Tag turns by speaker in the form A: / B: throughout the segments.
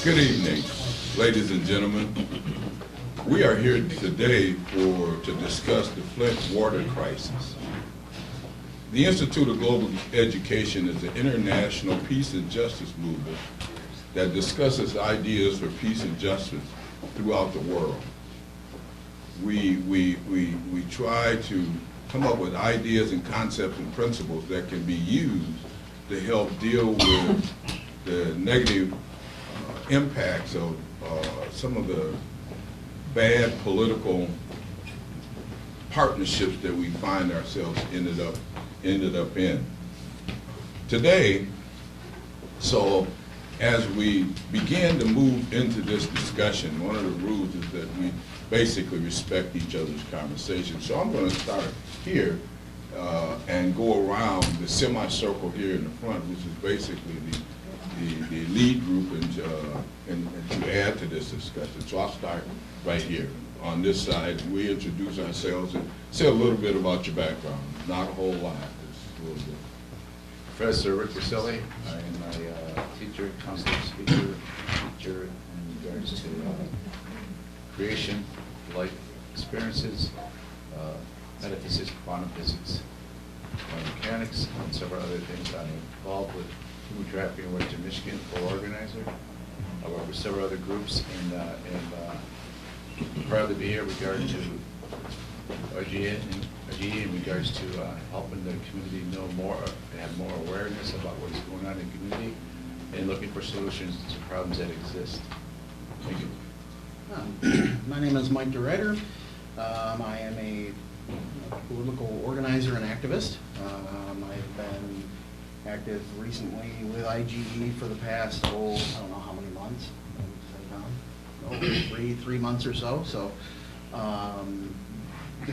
A: Good evening, ladies and gentlemen. We are here today to discuss the Flint Water Crisis. The Institute of Global Education is an international peace and justice movement that discusses ideas for peace and justice throughout the world. We try to come up with ideas and concepts and principles that can be used to help deal with the negative impacts of some of the bad political partnerships that we find ourselves ended up in. Today, so as we begin to move into this discussion, one of the rules is that we basically respect each other's conversation. So I'm going to start here and go around the semicircle here in the front, which is basically the lead group and to add to this discussion. So I'll start right here on this side. We introduce ourselves and say a little bit about your background. Not a whole lot, just a little bit.
B: Professor Rick Rosselli. I am a teacher, counselor, speaker, teacher in regards to creation, life experiences, metaphysics, quantum physics, quantum mechanics, and several other things. I'm involved with human trafficking in Western Michigan, co-organizer. I work with several other groups, and proud to be here in regard to IGE in regards to helping the community know more, have more awareness about what is going on in the community, and looking for solutions to problems that exist. Thank you.
C: My name is Mike Diretor. I am a political organizer and activist. I've been active recently with IGE for the past, I don't know how many months, three months or so. So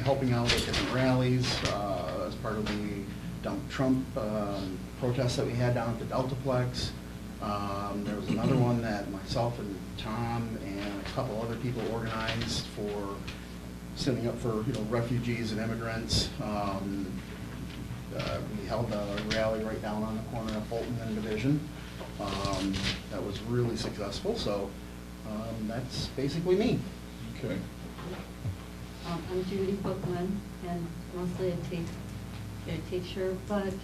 C: helping out at different rallies as part of the Trump protests that we had down at the Deltaplex. There was another one that myself and Tom and a couple other people organized for standing up for refugees and immigrants. We held a rally right down on the corner of Fulton and Division. That was really successful. So that's basically me.
A: Okay.
D: I'm Judy Bookman, and mostly a teacher, but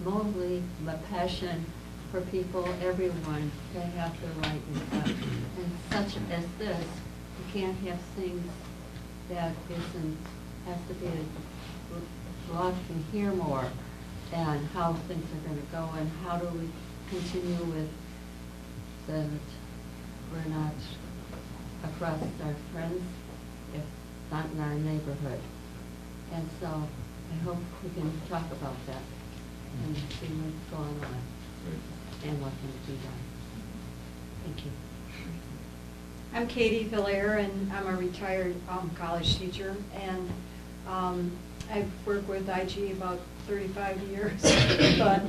D: mostly my passion for people, everyone, to have their right and stuff. And such as this, you can't have things that has to be brought to hear more, and how things are going to go, and how do we continue with that we're not across our friends, if not in our neighborhood. And so I hope we can talk about that and see what's going on and what can be done. Thank you.
E: I'm Katie Villaire, and I'm a retired college teacher, and I've worked with IGE about 35 years, but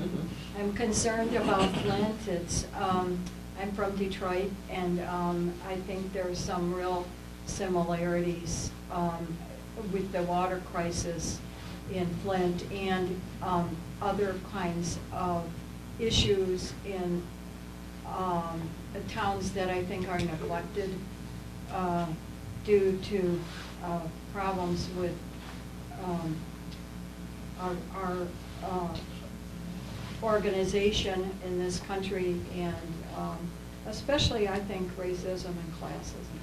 E: I'm concerned about Flint. I'm from Detroit, and I think there's some real similarities with the water crisis in Flint and other kinds of issues in towns that I think are neglected due to problems with our organization in this country, and especially, I think, racism and classism.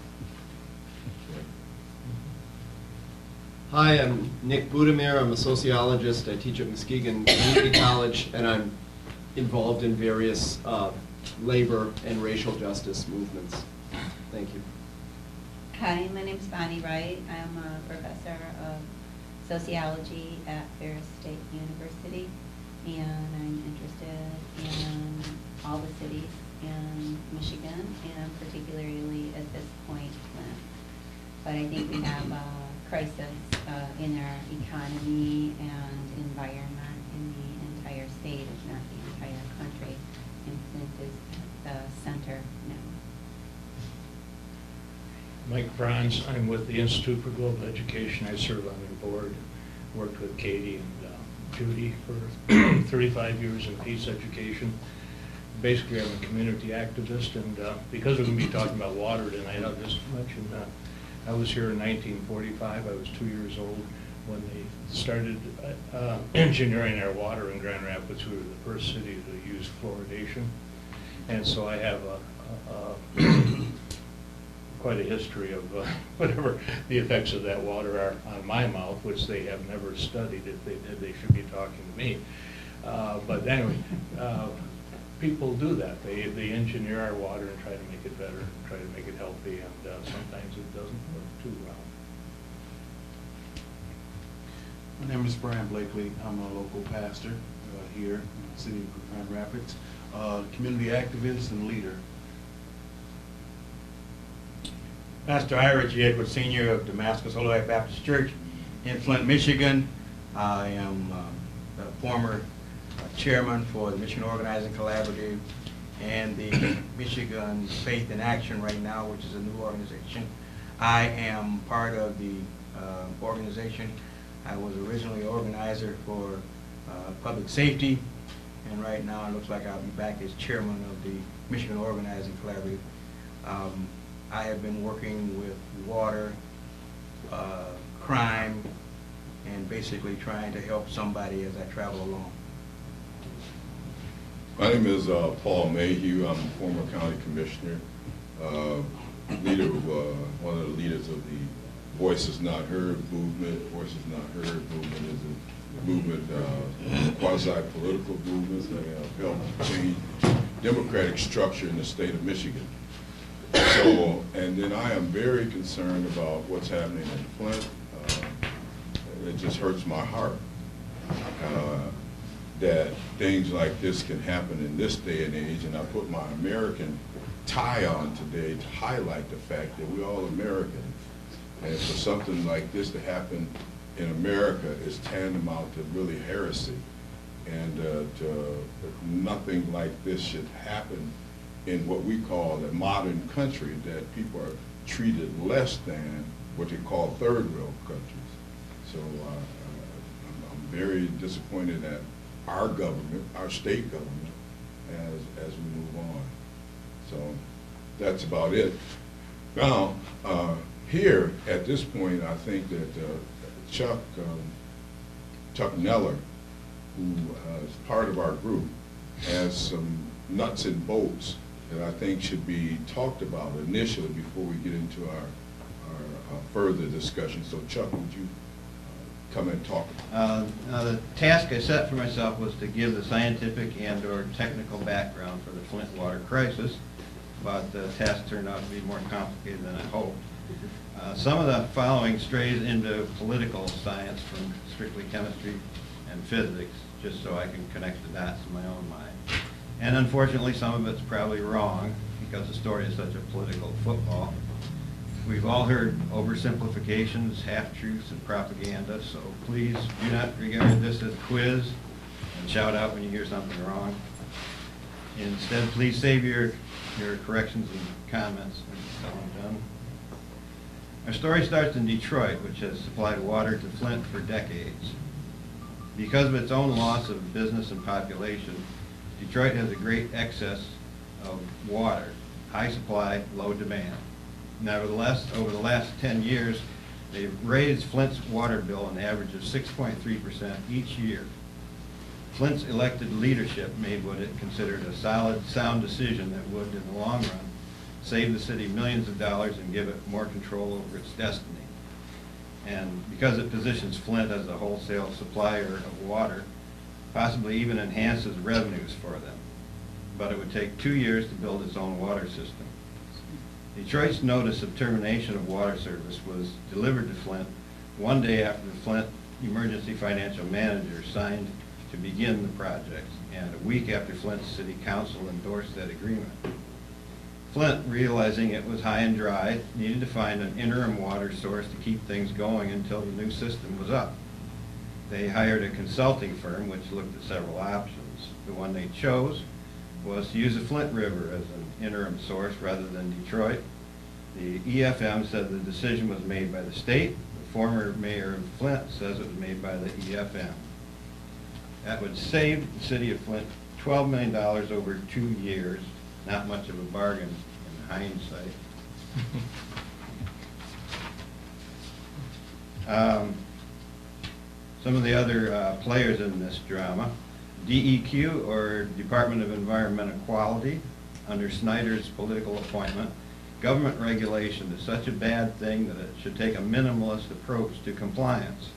F: Hi, I'm Nick Budimir. I'm a sociologist. I teach at Muskegon Community College, and I'm involved in various labor and racial justice movements. Thank you.
G: Hi, my name is Bonnie Wright. I'm a professor of sociology at Ferris State University, and I'm interested in all the cities in Michigan, and particularly at this point, Flint. But I think we have a crisis in our economy and environment in the entire state, if not the entire country, and Flint is the center now.
H: Mike Franz, I'm with the Institute for Global Education. I serve on their board, worked with Katie and Judy for 35 years in peace education. basically I'm a community activist, and because we're going to be talking about water tonight, I'll just mention I was here in 1945. I was 2 years old when they started engineering our water in Grand Rapids. We were the first city to use fluoridation, and so I have quite a history of whatever the effects of that water are on my mouth, which they have never studied. If they did, they should be talking to me. But anyway, people do that. They engineer our water and try to make it better, try to make it healthy, and sometimes it doesn't work too well.
I: My name is Brian Blakely. I'm a local pastor here in the city of Grand Rapids, community activist and leader.
J: Pastor Ira G. Edwards Sr. of Damascus Holy Life Baptist Church in Flint, Michigan. I am the former chairman for the Michigan Organizing Collaborative and the Michigan Faith in Action right now, which is a new organization. I am part of the organization. I was originally organizer for public safety, and right now it looks like I'll be back as chairman of the Michigan Organizing Collaborative. I have been working with water, crime, and basically trying to help somebody as I travel along.
A: My name is Paul Mayhew. I'm a former county commissioner, leader of one of the leaders of the Voices Not Heard movement. Voices Not Heard movement is a movement, quasi-political movement that have helped change democratic structure in the state of Michigan. So, and then I am very concerned about what's happening in Flint. It just hurts my heart that things like this can happen in this day and age, and I put my American tie on today to highlight the fact that we're all Americans. And for something like this to happen in America is tantamount to really heresy. And nothing like this should happen in what we call a modern country, that people are treated less than what they call third world countries. So I'm very disappointed at our government, our state government, as we move on. So that's about it. Now, here at this point, I think that Chuck Neller, who is part of our group, has some nuts and bolts that I think should be talked about initially before we get into our further discussion. So Chuck, would you come and talk?
K: The task I set for myself was to give the scientific and or technical background for the Flint Water Crisis, but the task turned out to be more complicated than I hoped. Some of the following strays into political science from strictly chemistry and physics, just so I can connect the dots in my own mind. And unfortunately, some of it's probably wrong, because the story is such a political football. We've all heard oversimplifications, half-truths, and propaganda, so please do not regard this as a quiz and shout out when you hear something wrong. Instead, please save your corrections and comments until I'm done. Our story starts in Detroit, which has supplied water to Flint for decades. Because of its own loss of business and population, Detroit has a great excess of water, high supply, low demand. Nevertheless, over the last 10 years, they've raised Flint's water bill an average of 6.3% each year. Flint's elected leadership made what it considered a solid, sound decision that would, in the long run, save the city millions of dollars and give it more control over its destiny. And because it positions Flint as a wholesale supplier of water, possibly even enhances revenues for them. But it would take 2 years to build its own water system. Detroit's notice of termination of water service was delivered to Flint one day after the Flint Emergency Financial Manager signed to begin the project, and a week after Flint's City Council endorsed that agreement. Flint, realizing it was high and dry, needed to find an interim water source to keep things going until the new system was up. They hired a consulting firm which looked at several options. The one they chose was to use the Flint River as an interim source rather than Detroit. The EFM said the decision was made by the state. The former mayor of Flint says it was made by the EFM. That would save the city of Flint $12 million over 2 years. Not much of a bargain in hindsight. Some of the other players in this drama, DEQ, or Department of Environmental Quality, under Snyder's political appointment. Government regulation is such a bad thing that it should take a minimalist approach to compliance.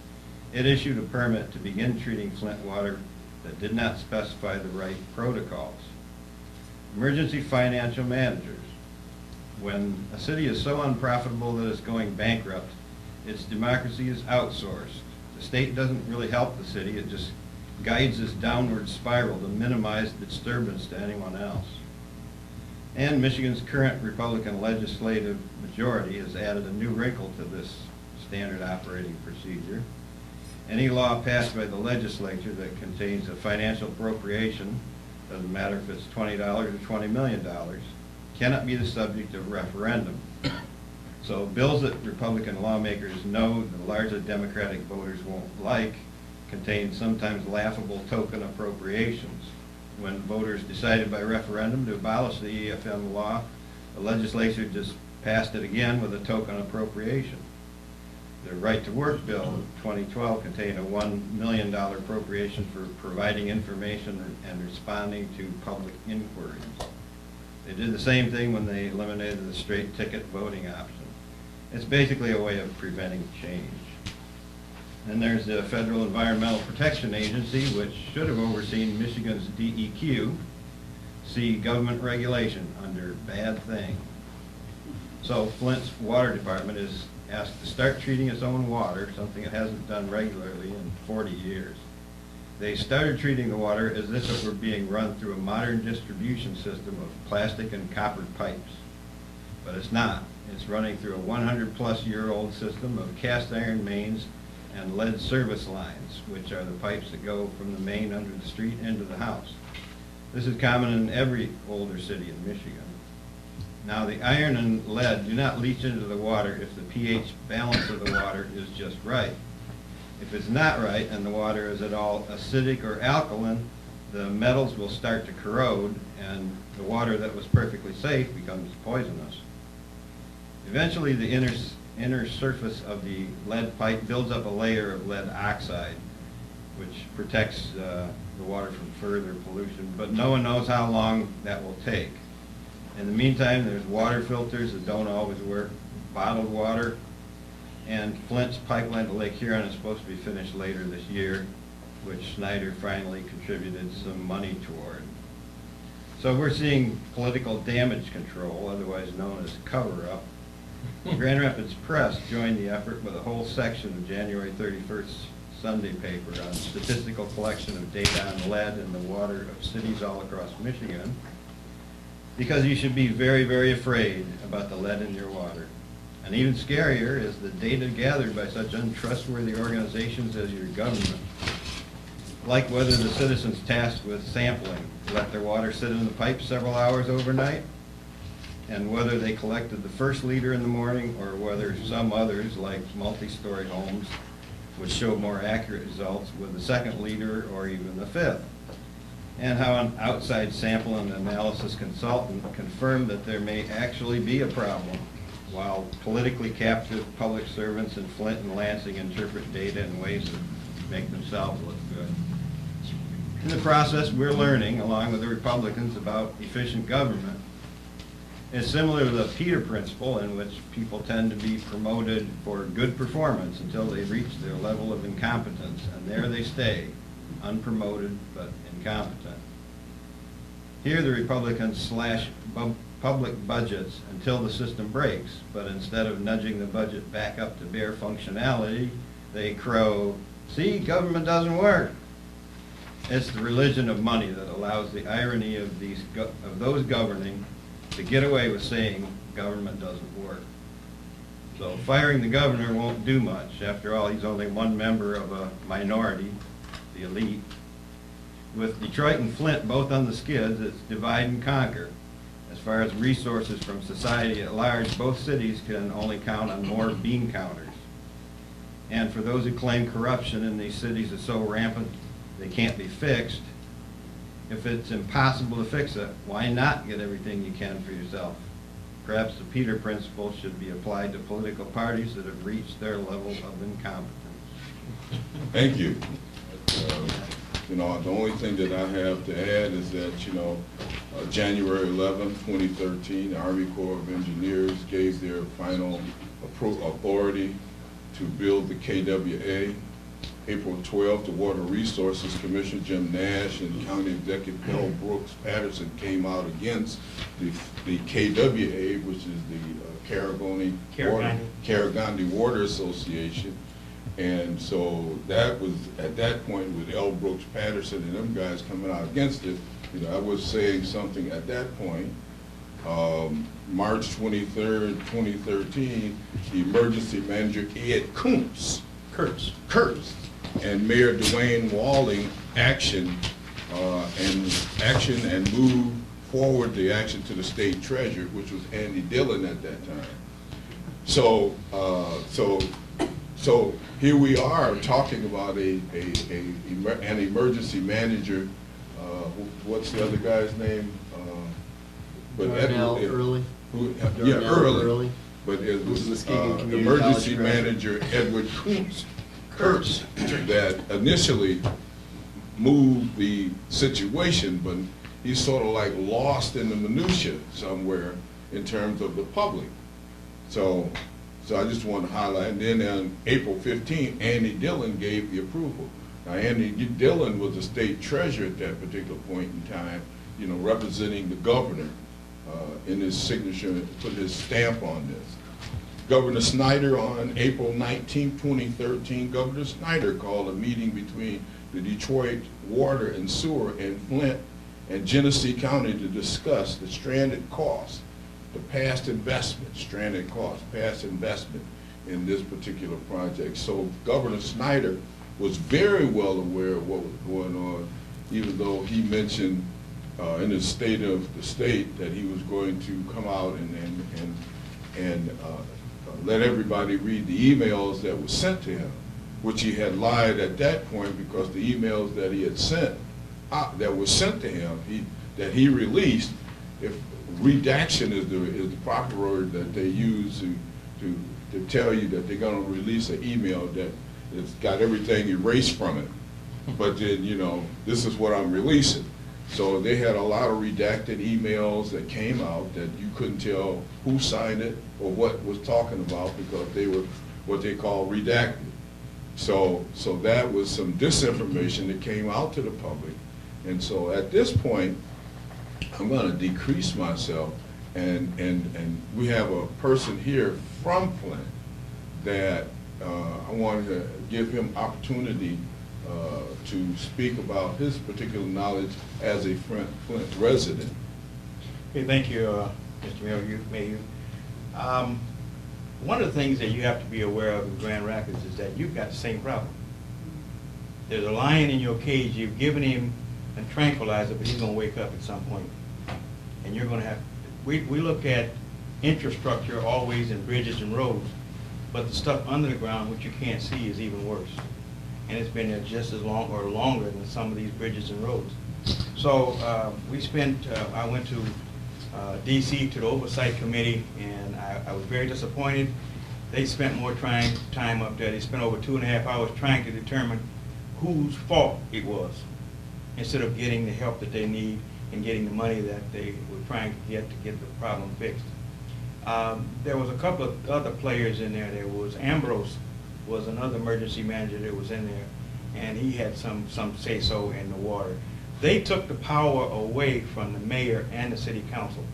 K: It issued a permit to begin treating Flint water that did not specify the right protocols. Emergency financial managers. When a city is so unprofitable that it's going bankrupt, its democracy is outsourced. The state doesn't really help the city, it just guides this downward spiral to minimize disturbance to anyone else. And Michigan's current Republican legislative majority has added a new wrinkle to this standard operating procedure. Any law passed by the legislature that contains a financial appropriation, doesn't matter if it's $20 or $20 million, cannot be the subject of referendum. So bills that Republican lawmakers know the largely Democratic voters won't like contain sometimes laughable token appropriations. When voters decided by referendum to abolish the EFM law, the legislature just passed it again with a token appropriation. The Right to Work bill of 2012 contained a $1 million appropriation for providing information and responding to public inquiries. They did the same thing when they eliminated the straight ticket voting option. It's basically a way of preventing change. And there's the Federal Environmental Protection Agency, which should have overseen Michigan's DEQ. See government regulation under bad thing. So Flint's water department is asked to start treating its own water, something it hasn't done regularly in 40 years. They started treating the water as if it were being run through a modern distribution system of plastic and copper pipes. But it's not. It's running through a 100-plus-year-old system of cast iron mains and lead service lines, which are the pipes that go from the main under the street into the house. This is common in every older city in Michigan. Now, the iron and lead do not leach into the water if the pH balance of the water is just right. If it's not right and the water is at all acidic or alkaline, the metals will start to corrode and the water that was perfectly safe becomes poisonous. Eventually, the inner surface of the lead pipe builds up a layer of lead oxide, which protects the water from further pollution, but no one knows how long that will take. In the meantime, there's water filters that don't always work, bottled water, and Flint's pipeline to Lake Huron is supposed to be finished later this year, which Snyder finally contributed some money toward. So we're seeing political damage control, otherwise known as cover-up. Grand Rapids Press joined the effort with a whole section of January 31st Sunday paper on statistical collection of data on lead in the water of cities all across Michigan, because you should be very, very afraid about the lead in your water. And even scarier is the data gathered by such untrustworthy organizations as your government, like whether the citizens tasked with sampling let their water sit in the pipe several hours overnight, and whether they collected the first liter in the morning, or whether some others, like multi-story homes, would show more accurate results with the second liter or even the fifth. And how an outside sample and analysis consultant confirmed that there may actually be a problem, while politically captive public servants in Flint and Lansing interpret data in ways that make themselves look good. In the process, we're learning, along with the Republicans, about efficient government. It's similar to the Peter principle, in which people tend to be promoted for good performance until they reach their level of incompetence, and there they stay, unpromoted but incompetent. Here the Republicans slash public budgets until the system breaks, but instead of nudging the budget back up to bare functionality, they crow, "See, government doesn't work." It's the religion of money that allows the irony of those governing to get away with saying government doesn't work. So firing the governor won't do much. After all, he's only one member of a minority, the elite. With Detroit and Flint both on the skids, it's divide and conquer. As far as resources from society at large, both cities can only count on more bean counters. And for those who claim corruption in these cities is so rampant they can't be fixed, If it's impossible to fix it, why not get everything you can for yourself? Perhaps the Peter principle should be applied to political parties that have reached their level of incompetence.
A: Thank you. You know, the only thing that I have to add is that, you know, January 11, 2013, the Army Corps of Engineers gave their final authority to build the KWA. April 12th, the Water Resources Commissioner Jim Nash and County Executive Bill Brooks Patterson came out against the KWA, which is the Carragandi Water Association. And so that was, at that point, with L. Brooks Patterson and them guys coming out against it, you know, I was saying something at that point. March 23rd, 2013, the emergency manager, Ed Kurtz, and Mayor Dwayne Walling action and move forward the action to the state treasurer, which was Andy Dillon at that time. So here we are talking about an emergency manager. What's the other guy's name?
F: Early.
A: Early. But it was
F: Muskegon Community
A: emergency
F: College
A: manager Edward Kurtz that initially moved the situation, but he's sort of like lost in the minutia somewhere in terms of the public. So I just want to highlight. And then on April 15th, Andy Dillon gave the approval. Now, Andy Dillon was the state treasurer at that particular point in time, you know, representing the governor in his signature, put his stamp on this. Governor Snyder on April 19, 2013, Governor Snyder called a meeting between the Detroit Water and Sewer and Flint and Genesee County to discuss the stranded costs, the past investment, stranded costs, past investment in this particular project. So Governor Snyder was very well aware of what was going on, even though he mentioned in his state of the state that he was going to come out and let everybody read the emails that were sent to him, which he had lied at that point because the emails that he had sent, that were sent to him, that he released, if redaction is the proper word that they use to tell you that they're going to release an email that it's got everything erased from it, but then, you know, this is what I'm releasing. So they had a lot of redacted emails that came out that you couldn't tell who signed it or what was talking about because they were what they call redacted. So that was some disinformation that came out to the public. And so at this point, I'm going to decrease myself, and we have a person here from Flint that I wanted to give him opportunity to speak about his particular knowledge as a Flint resident.
J: Okay, thank you, Mr. Mayor. One of the things that you have to be aware of in Grand Rapids is that you've got the same problem. There's a lion in your cage. You've given him a tranquilizer, but he's going to wake up at some point. And you're going to have, we look at infrastructure always in bridges and roads, but the stuff under the ground, which you can't see, is even worse. And it's been there just as long or longer than some of these bridges and roads. So I went to DC to the Oversight Committee, and I was very disappointed. They spent more time up there. They spent over 2.5 hours trying to determine whose fault it was, instead of getting the help that they need and getting the money that they were trying to get the problem fixed. There was a couple of other players in there. There was Ambrose, was another emergency manager that was in there, and he had some say-so in the water. They took the power away from the mayor and the city council.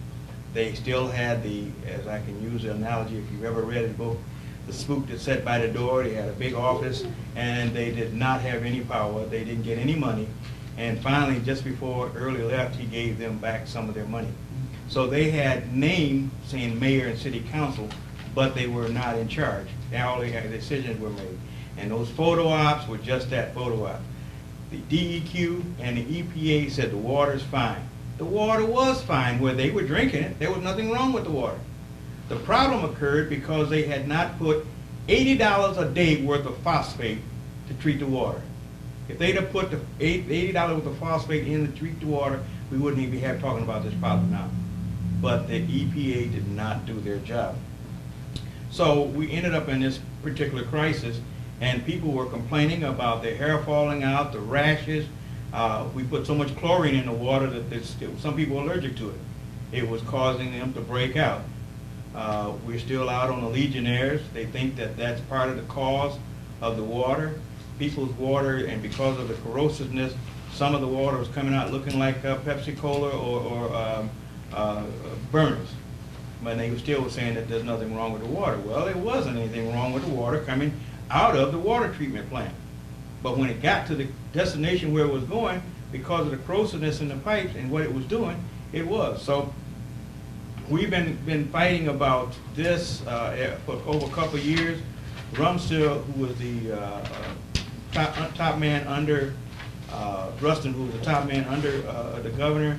J: They still had as I can use the analogy, if you've ever read the book, the spook that sat by the door. They had a big office, and they did not have any power. They didn't get any money. And finally, just before Early left, he gave them back some of their money. So they had name saying mayor and city council, but they were not in charge. All the decisions were made. And those photo ops were just that, photo op. The DEQ and the EPA said the water's fine. The water was fine where they were drinking it. There was nothing wrong with the water. The problem occurred because they had not put $80 a day worth of phosphate to treat the water. If they'd have put the $80 worth of phosphate in to treat the water, we wouldn't even be talking about this problem now. But the EPA did not do their job. So we ended up in this particular crisis, and people were complaining about their hair falling out, the rashes. We put so much chlorine in the water that some people were allergic to it. It was causing them to break out. We're still out on the Legionnaires. They think that that's part of the cause of the water. People's water, and because of the corrosiveness, some of the water was coming out looking like Pepsi Cola or burners. But they still were saying that there's nothing wrong with the water. Well, there wasn't anything wrong with the water coming out of the water treatment plant. But when it got to the destination where it was going, because of the corrosiveness in the pipes and what it was doing, it was. So we've been fighting about this for over a couple of years. Rumsfeld, who was the top man under Rustin, who was the top man under the governor,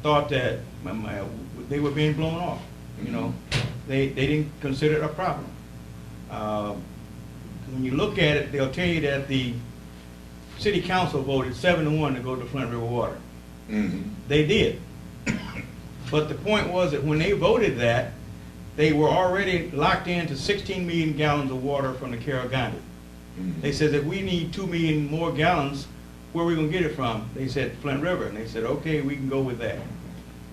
J: thought that they were being blown off. You know, they didn't consider it a problem. When you look at it, they'll tell you that the city council voted 7-1 to go to Flint River Water.
A: Mm-hmm.
J: They did. But the point was that when they voted that, they were already locked into 16 million gallons of water from the Carolina.
A: Mm-hmm.
J: They said that we need 2 million more gallons. Where are we going to get it from? They said Flint River. And they said, okay, we can go with that.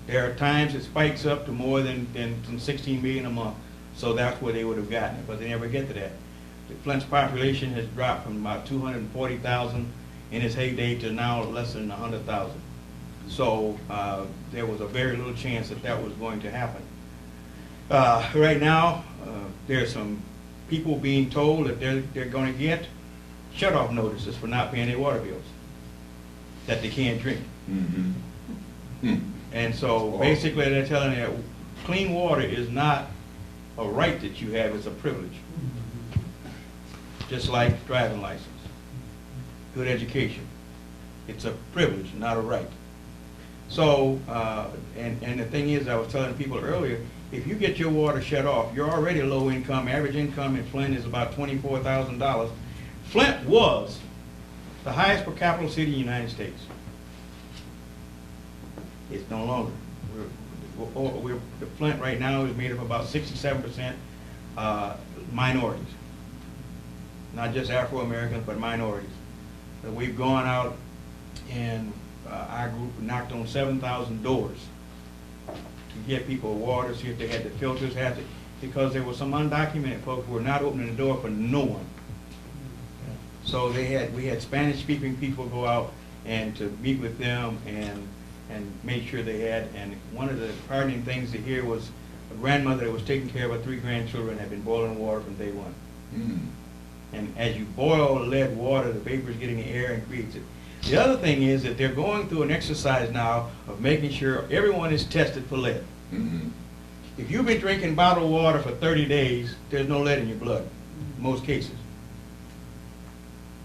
J: There are times it spikes up to more than 16 million a month. So that's where they would have gotten it, but they never get to that. The Flint's population has dropped from about 240,000 in its heyday to now less than 100,000. So there was a very little chance that that was going to happen. Right now, there's some people being told that they're going to get shut-off notices for not paying their water bills, that they can't drink.
A: Mm-hmm. Hmm.
J: And so basically they're telling you that clean water is not a right that you have, it's a privilege. Just like driving license, good education. It's a privilege, not a right. So, and the thing is, I was telling people earlier, if you get your water shut off, you're already low income. Average income in Flint is about $24,000. Flint was the highest per capita city in the United States. It's no longer. The Flint right now is made up of about 67% minorities. Not just Afro-Americans, but minorities. So we've gone out and our group knocked on 7,000 doors to get people water, see if they had the filters, because there were some undocumented folks who were not opening the door for no one. So we had Spanish-speaking people go out and to meet with them and make sure they had, and one of the heartening things to hear was a grandmother that was taking care of her 3 grandchildren had been boiling water from day one.
A: Mm.
J: And as you boil lead water, the vapor is getting in the air and creates it. The other thing is that they're going through an exercise now of making sure everyone is tested for lead.
A: Mm-hmm.
J: If you've been drinking bottled water for 30 days, there's no lead in your blood, in most cases.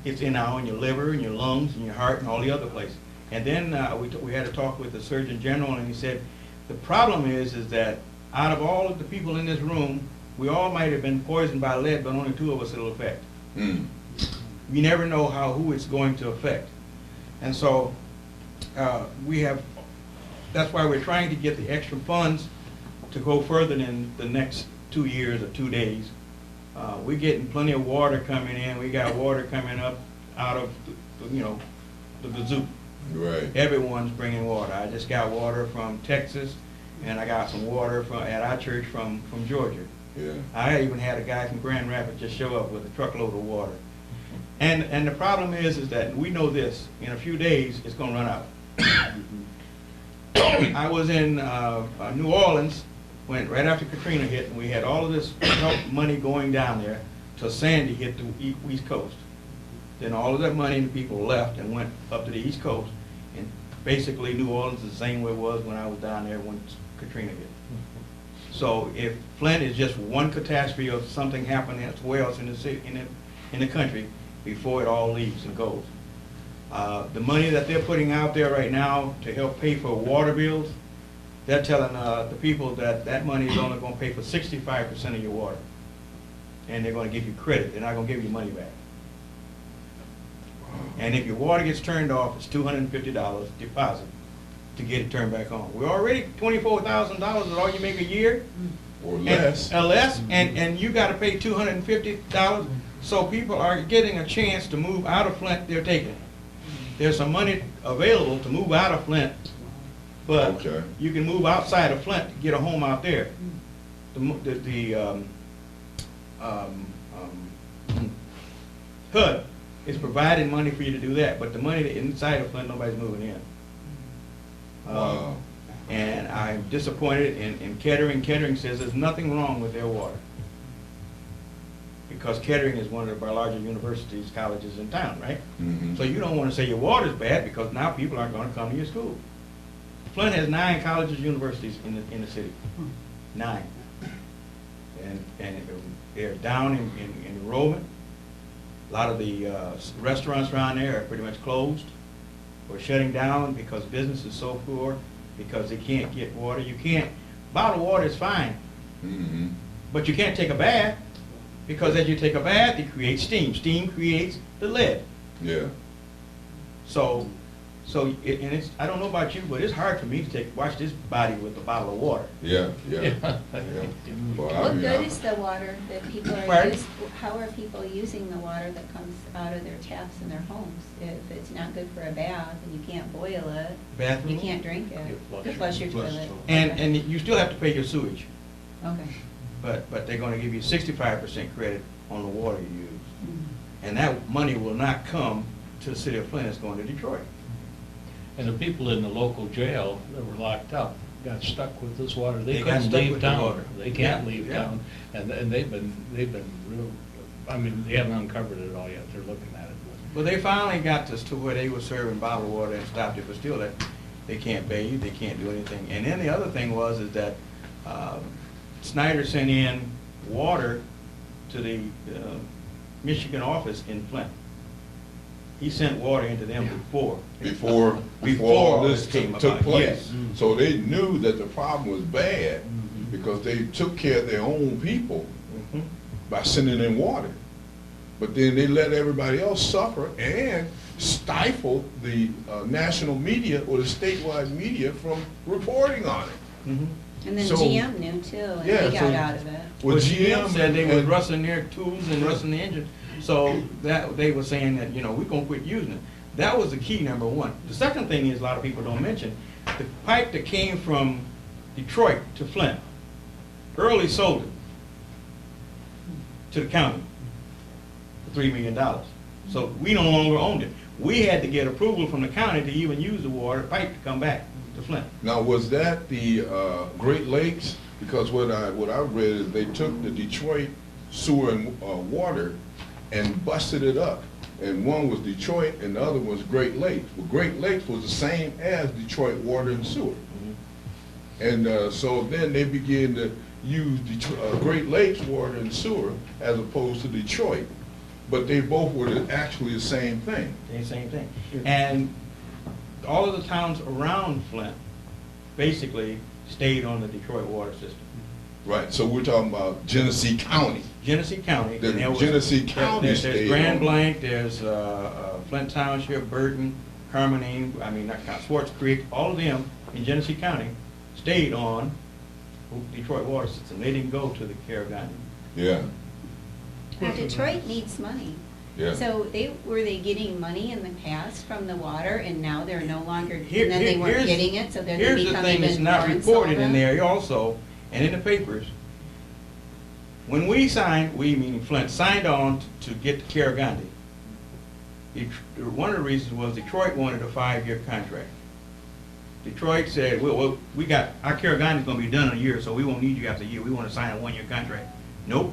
J: It's in your liver, and your lungs, and your heart, and all the other places. And then we had a talk with the Surgeon General, and he said, the problem is that out of all of the people in this room, we all might have been poisoned by lead, but only 2 of us it'll affect.
A: Mm.
J: You never know who it's going to affect. And so that's why we're trying to get the extra funds to go further than the next 2 years or 2 days. We're getting plenty of water coming in. We got water coming up out of, the bazoo.
A: Right.
J: Everyone's bringing water. I just got water from Texas, and I got some water at our church from Georgia.
A: Yeah.
J: I even had a guy from Grand Rapids just show up with a truckload of water. And the problem is that we know this, in a few days it's going to run out. I was in New Orleans right after Katrina hit, and we had all of this help money going down there till Sandy hit the East Coast. Then all of that money and people left and went up to the East Coast, and basically New Orleans is the same way it was when I was down there when Katrina hit. So if Flint is just one catastrophe of something happening elsewhere else in the city, in the country, before it all leaves and goes. The money that they're putting out there right now to help pay for water bills, they're telling the people that money is only going to pay for 65% of your water. And they're going to give you credit. They're not going to give you money back. And if your water gets turned off, it's $250 deposit to get it turned back on. We're already $24,000 is all you make a year.
A: Or less.
J: And you gotta pay $250. So people are getting a chance to move out of Flint, they're taking it. There's some money available to move out of Flint, but
A: Okay.
J: you can move outside of Flint to get a home out there. HUD is providing money for you to do that, but the money that inside of Flint, nobody's moving in.
A: Wow.
J: And I'm disappointed in Kettering. Kettering says there's nothing wrong with their water. Because Kettering is one of our largest universities, colleges in town, right?
A: Mhm.
J: So you don't want to say your water's bad because now people aren't going to come to your school. Flint has 9 colleges, universities in the city. 9. And they're down in enrollment. A lot of the restaurants around there are pretty much closed or shutting down because business is so poor, because they can't get water. You can't, bottled water is fine,
A: Mhm.
J: but you can't take a bath, because as you take a bath, it creates steam. Steam creates the lead.
A: Yeah.
J: So and it's, I don't know about you, but it's hard for me to wash this body with a bottle of water.
A: Yeah. Yeah. Well, I
G: What
A: mean,
G: good is the water that people are
J: Pardon?
G: how are people using the water that comes out of their taps in their homes? If it's not good for a bath and you can't boil it,
J: Bathroom?
G: you can't drink
H: You
G: it,
H: flush
G: to
H: it.
G: flush your
I: Flush
G: toilet.
I: toilet.
J: And you still have to pay your sewage,
G: Okay.
J: but they're gonna give you 65% credit on the water you use.
G: Mhm.
J: And that money will not come to the city of Flint, it's going to Detroit.
H: And the people in the local jail that were locked up got stuck with this water. They
J: They got
H: couldn't
J: stuck
H: leave
J: with the
H: town.
J: water.
H: They can't
J: Yeah,
H: leave
J: yeah.
H: town. And they've been real, I mean, they haven't uncovered it all yet. They're looking at it.
J: Well, they finally got this to where they were serving bottled water and stopped it, but still that, they can't bathe, they can't do anything. And then the other thing is that Snyder sent in water to the Michigan office in Flint. He sent water into them
A: before all this took place. So they knew that the problem was bad because they took care of their own people
J: Mhm.
A: by sending in water. But then they let everybody else suffer and stifled the national media or the statewide media from reporting on it.
J: Mhm.
G: And then
A: So-
G: GM knew too, and
A: Yeah,
G: they got
A: so-
G: out of it.
J: Well, GM said they was
A: and-
J: rusting their tools and rusting the engine, so that, they were saying that, we're gonna quit using it. That was the key, number one. The second thing is, a lot of people don't mention, the pipe that came from Detroit to Flint, Early sold it to the county for $3 million. So we no longer owned it. We had to get approval from the county to even use the water pipe to come back to Flint.
A: Now, was that the Great Lakes? Because what I read is they took the Detroit sewer and water and busted it up. And one was Detroit and the other was Great Lakes. Well, Great Lakes was the same as Detroit water and sewer. And so then they began to use Great Lakes water and sewer as opposed to Detroit. But they both were actually the same thing.
J: Same thing. And all of the towns around Flint basically stayed on the Detroit water system.
A: Right, so we're talking about Genesee County.
J: Genesee County.
A: The
J: and there was-
A: Genesee County
J: there's
A: stayed
J: Grand
A: on.
J: Blanc, there's Flint Township, Burton, Carmonine, Swartz Creek, all of them in Genesee County stayed on Detroit water system. They didn't go to the Carigani.
A: Yeah,
G: Now, Detroit needs money.
A: yeah.
G: So were they getting money in the past from the water and now they're no longer,
J: Here-
G: and then they
J: here-
G: weren't
J: here's-
G: getting it, so then they
J: Here's the
G: become
J: thing that's
G: even
J: not
G: more
J: reported in
G: insolvent?
J: there also, and in the papers. When we signed, we meaning Flint, signed on to get the Carigani, one of the reasons was Detroit wanted a 5-year contract. Detroit said, well, we got, our Carigani's gonna be done in a year, so we won't need you after a year, we wanna sign a 1-year contract. Nope.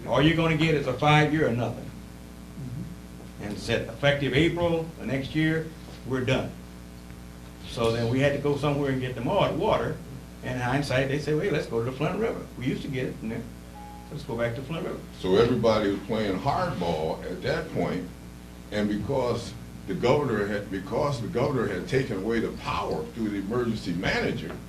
J: All you're gonna get is a 5-year or nothing. And said effective April of next year, we're done. So then we had to go somewhere and get the water. And in hindsight, they said, wait, let's go to the Flint River. We used to get it from there. Let's go back to Flint River.
A: So everybody was playing hardball at that point, and because the governor had taken away the power through the emergency management,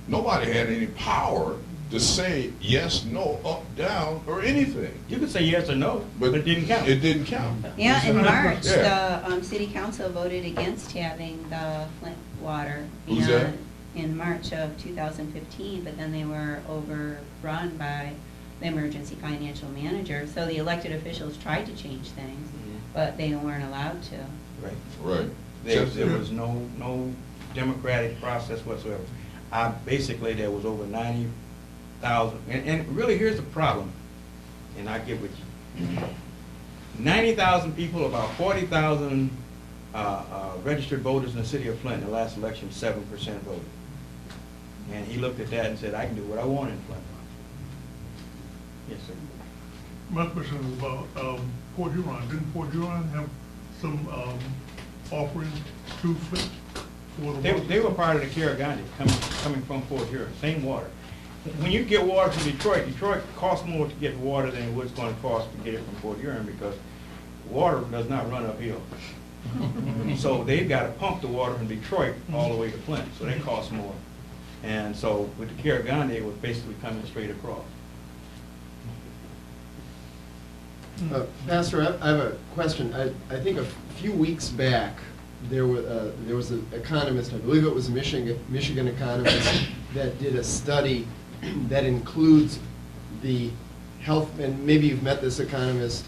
A: nobody had any power to say yes, no, up, down, or anything.
J: You could say yes or no, but it didn't count.
A: It didn't count.
G: Yeah, in March,
A: Yeah.
G: the city council voted against having the Flint water.
A: Who's that?
G: and In March of 2015, but then they were overrun by the emergency financial manager. So the elected officials tried to change things, but they weren't allowed to.
J: Right.
A: Right.
J: There was no democratic process whatsoever. Basically, there was over 90,000, and really here's the problem, and I get with you. 90,000 people, about 40,000 registered voters in the city of Flint. In the last election, 7% voted. And he looked at that and said, I can do what I want in Flint. Yes, sir.
L: My question is about Port Huron. Didn't Port Huron have some offering to Flint for the water?
J: They were part of the Carigandi, coming from Port Huron, same water. When you get water from Detroit costs more to get water than it was going to cost to get it from Port Huron, because water does not run uphill. So they've got to pump the water from Detroit all the way to Flint, so that costs more. And so with the Carigandi, it was basically coming straight across.
F: Pastor, I have a question. I think a few weeks back, there was an economist, I believe it was a Michigan economist, that did a study that includes the health, and maybe you've met this economist,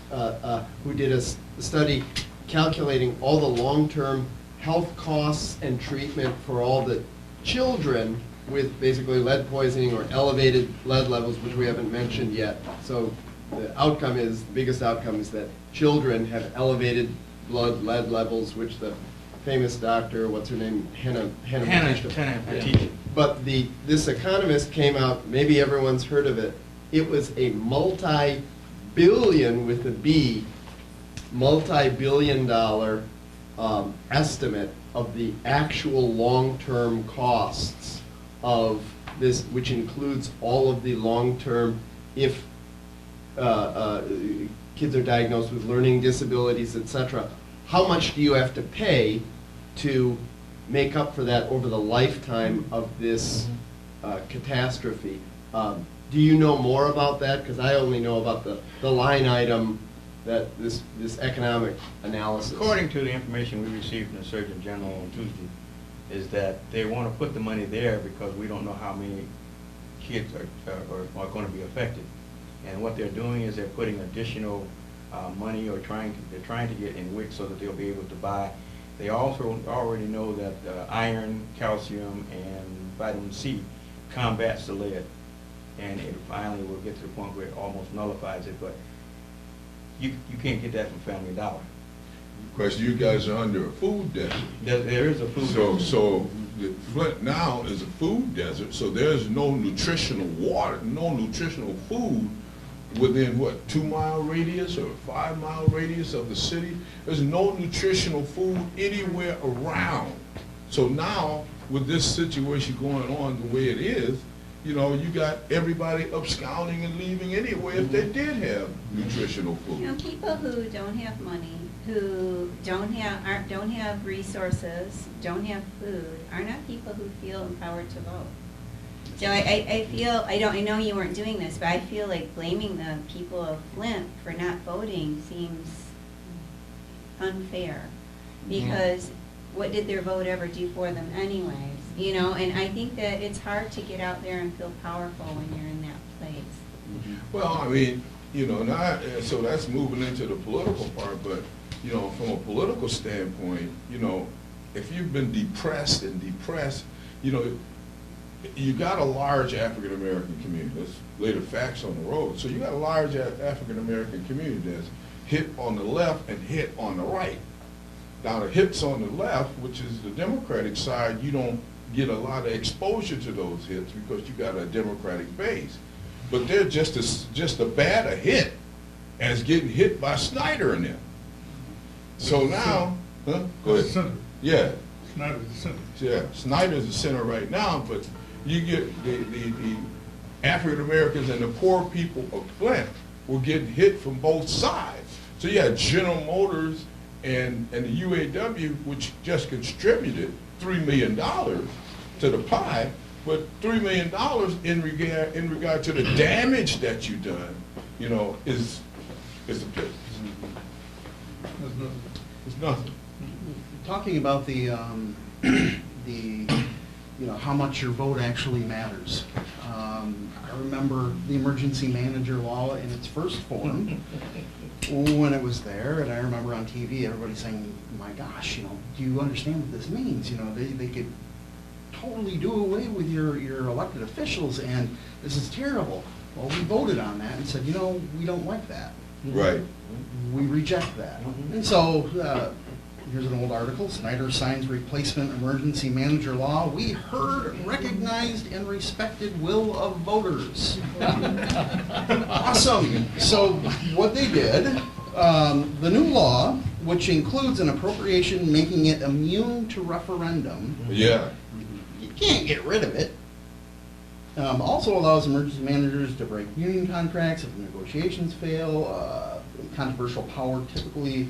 F: who did a study calculating all the long-term health costs and treatment for all the children with basically lead poisoning or elevated lead levels, which we haven't mentioned yet. So the biggest outcome is that children have elevated blood lead levels, which the famous doctor, what's her name, Hannah
J: Batista.
F: But this economist came out, maybe everyone's heard of it, it was a multi-billion, with a B, multi-billion-dollar estimate of the actual long-term costs of this, which includes all of the long-term, if kids are diagnosed with learning disabilities, etc. How much do you have to pay to make up for that over the lifetime of this catastrophe? Do you know more about that? Because I only know about the line item, that this economic analysis.
J: According to the information we received from the Surgeon General on Tuesday, is that they want to put the money there because we don't know how many kids are going to be affected. And what they're doing is they're putting additional money, or they're trying to get in WIC so that they'll be able to buy. They also already know that iron, calcium, and vitamin C combats the lead, and it finally will get to the point where it almost nullifies it. But you can't get that from Family Dollar.
A: Because you guys are under a food desert.
J: There is a food desert.
A: So the Flint now is a food desert, so there's no nutritional water, no nutritional food within, what, 2-mile radius or 5-mile radius of the city. There's no nutritional food anywhere around. So now, with this situation going on the way it is, you know, you got everybody absconding and leaving anyway if they did have nutritional food.
G: You know, people who don't have money, who don't have resources, don't have food, are not people who feel empowered to vote. So I feel, I know you weren't doing this, but I feel like blaming the people of Flint for not voting seems unfair, because what did their vote ever do for them anyways? You know, and I think that it's hard to get out there and feel powerful when you're in that place.
A: Well, I mean, you know, so that's moving into the political part, but, you know, from a political standpoint, you know, if you've been depressed, you know, you got a large African-American community. Let's lay the facts on the road. So you got a large African-American community that's hit on the left and hit on the right. Now the hits on the left, which is the Democratic side, you don't get a lot of exposure to those hits because you got a Democratic base. But they're just a bad a hit as getting hit by Snyder and them. So now, huh? Go ahead.
L: Senator.
A: Yeah.
L: Snyder's the senator.
A: Yeah, Snyder's the center right now, but you get the African Americans and the poor people of Flint were getting hit from both sides. So you had General Motors and the UAW, which just contributed $3 million to the pie, But $3 million in regard to the damage that you've done, you know, is a pittance. It's nothing.
C: Talking about the you know, how much your vote actually matters. I remember the emergency manager law in its first form when it was there, and I remember on TV everybody saying, my gosh, you know, do you understand what this means? You know, they could totally do away with your elected officials, and this is terrible. Well, we voted on that and said, you know, we don't like that.
A: Right.
C: We reject that. And so, here's an old article, Snyder signs replacement emergency manager law. We heard, recognized, and respected will of voters. Awesome. So what they did, the new law, which includes an appropriation making it immune to referendum.
A: Yeah.
C: You can't get rid of it. Also allows emergency managers to break union contracts if negotiations fail. Controversial power typically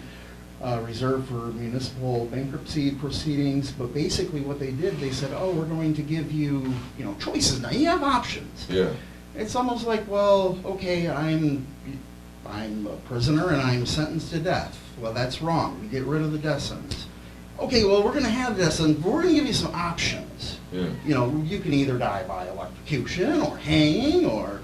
C: reserved for municipal bankruptcy proceedings, but basically what they did, they said, oh, we're going to give you, you know, choices. Now you have options.
A: Yeah.
C: It's almost like, well, okay, I'm a prisoner and I'm sentenced to death. Well, that's wrong. We get rid of the death sentence. Okay, well, we're going to have this, and we're going to give you some options.
A: Yeah.
C: You know, you can either die by electrocution or hanging or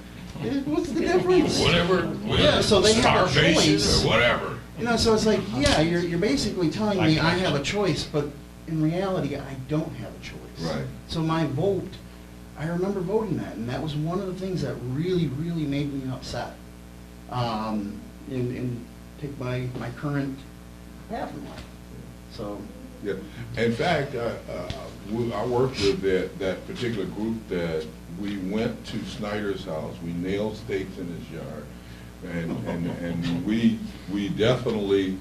C: what's the difference?
A: Whatever.
C: Yeah, so they have a
A: starvation
C: choice.
A: or whatever.
C: You know, so it's like, yeah, you're basically telling me I have a choice, but in reality, I don't have a choice.
A: Right.
C: So my vote, I remember voting that, and that was one of the things that really, really made me upset. And take my current path in life. So.
A: Yeah. In fact, I worked with that particular group that we went to Snyder's house. We nailed stakes in his yard. And we definitely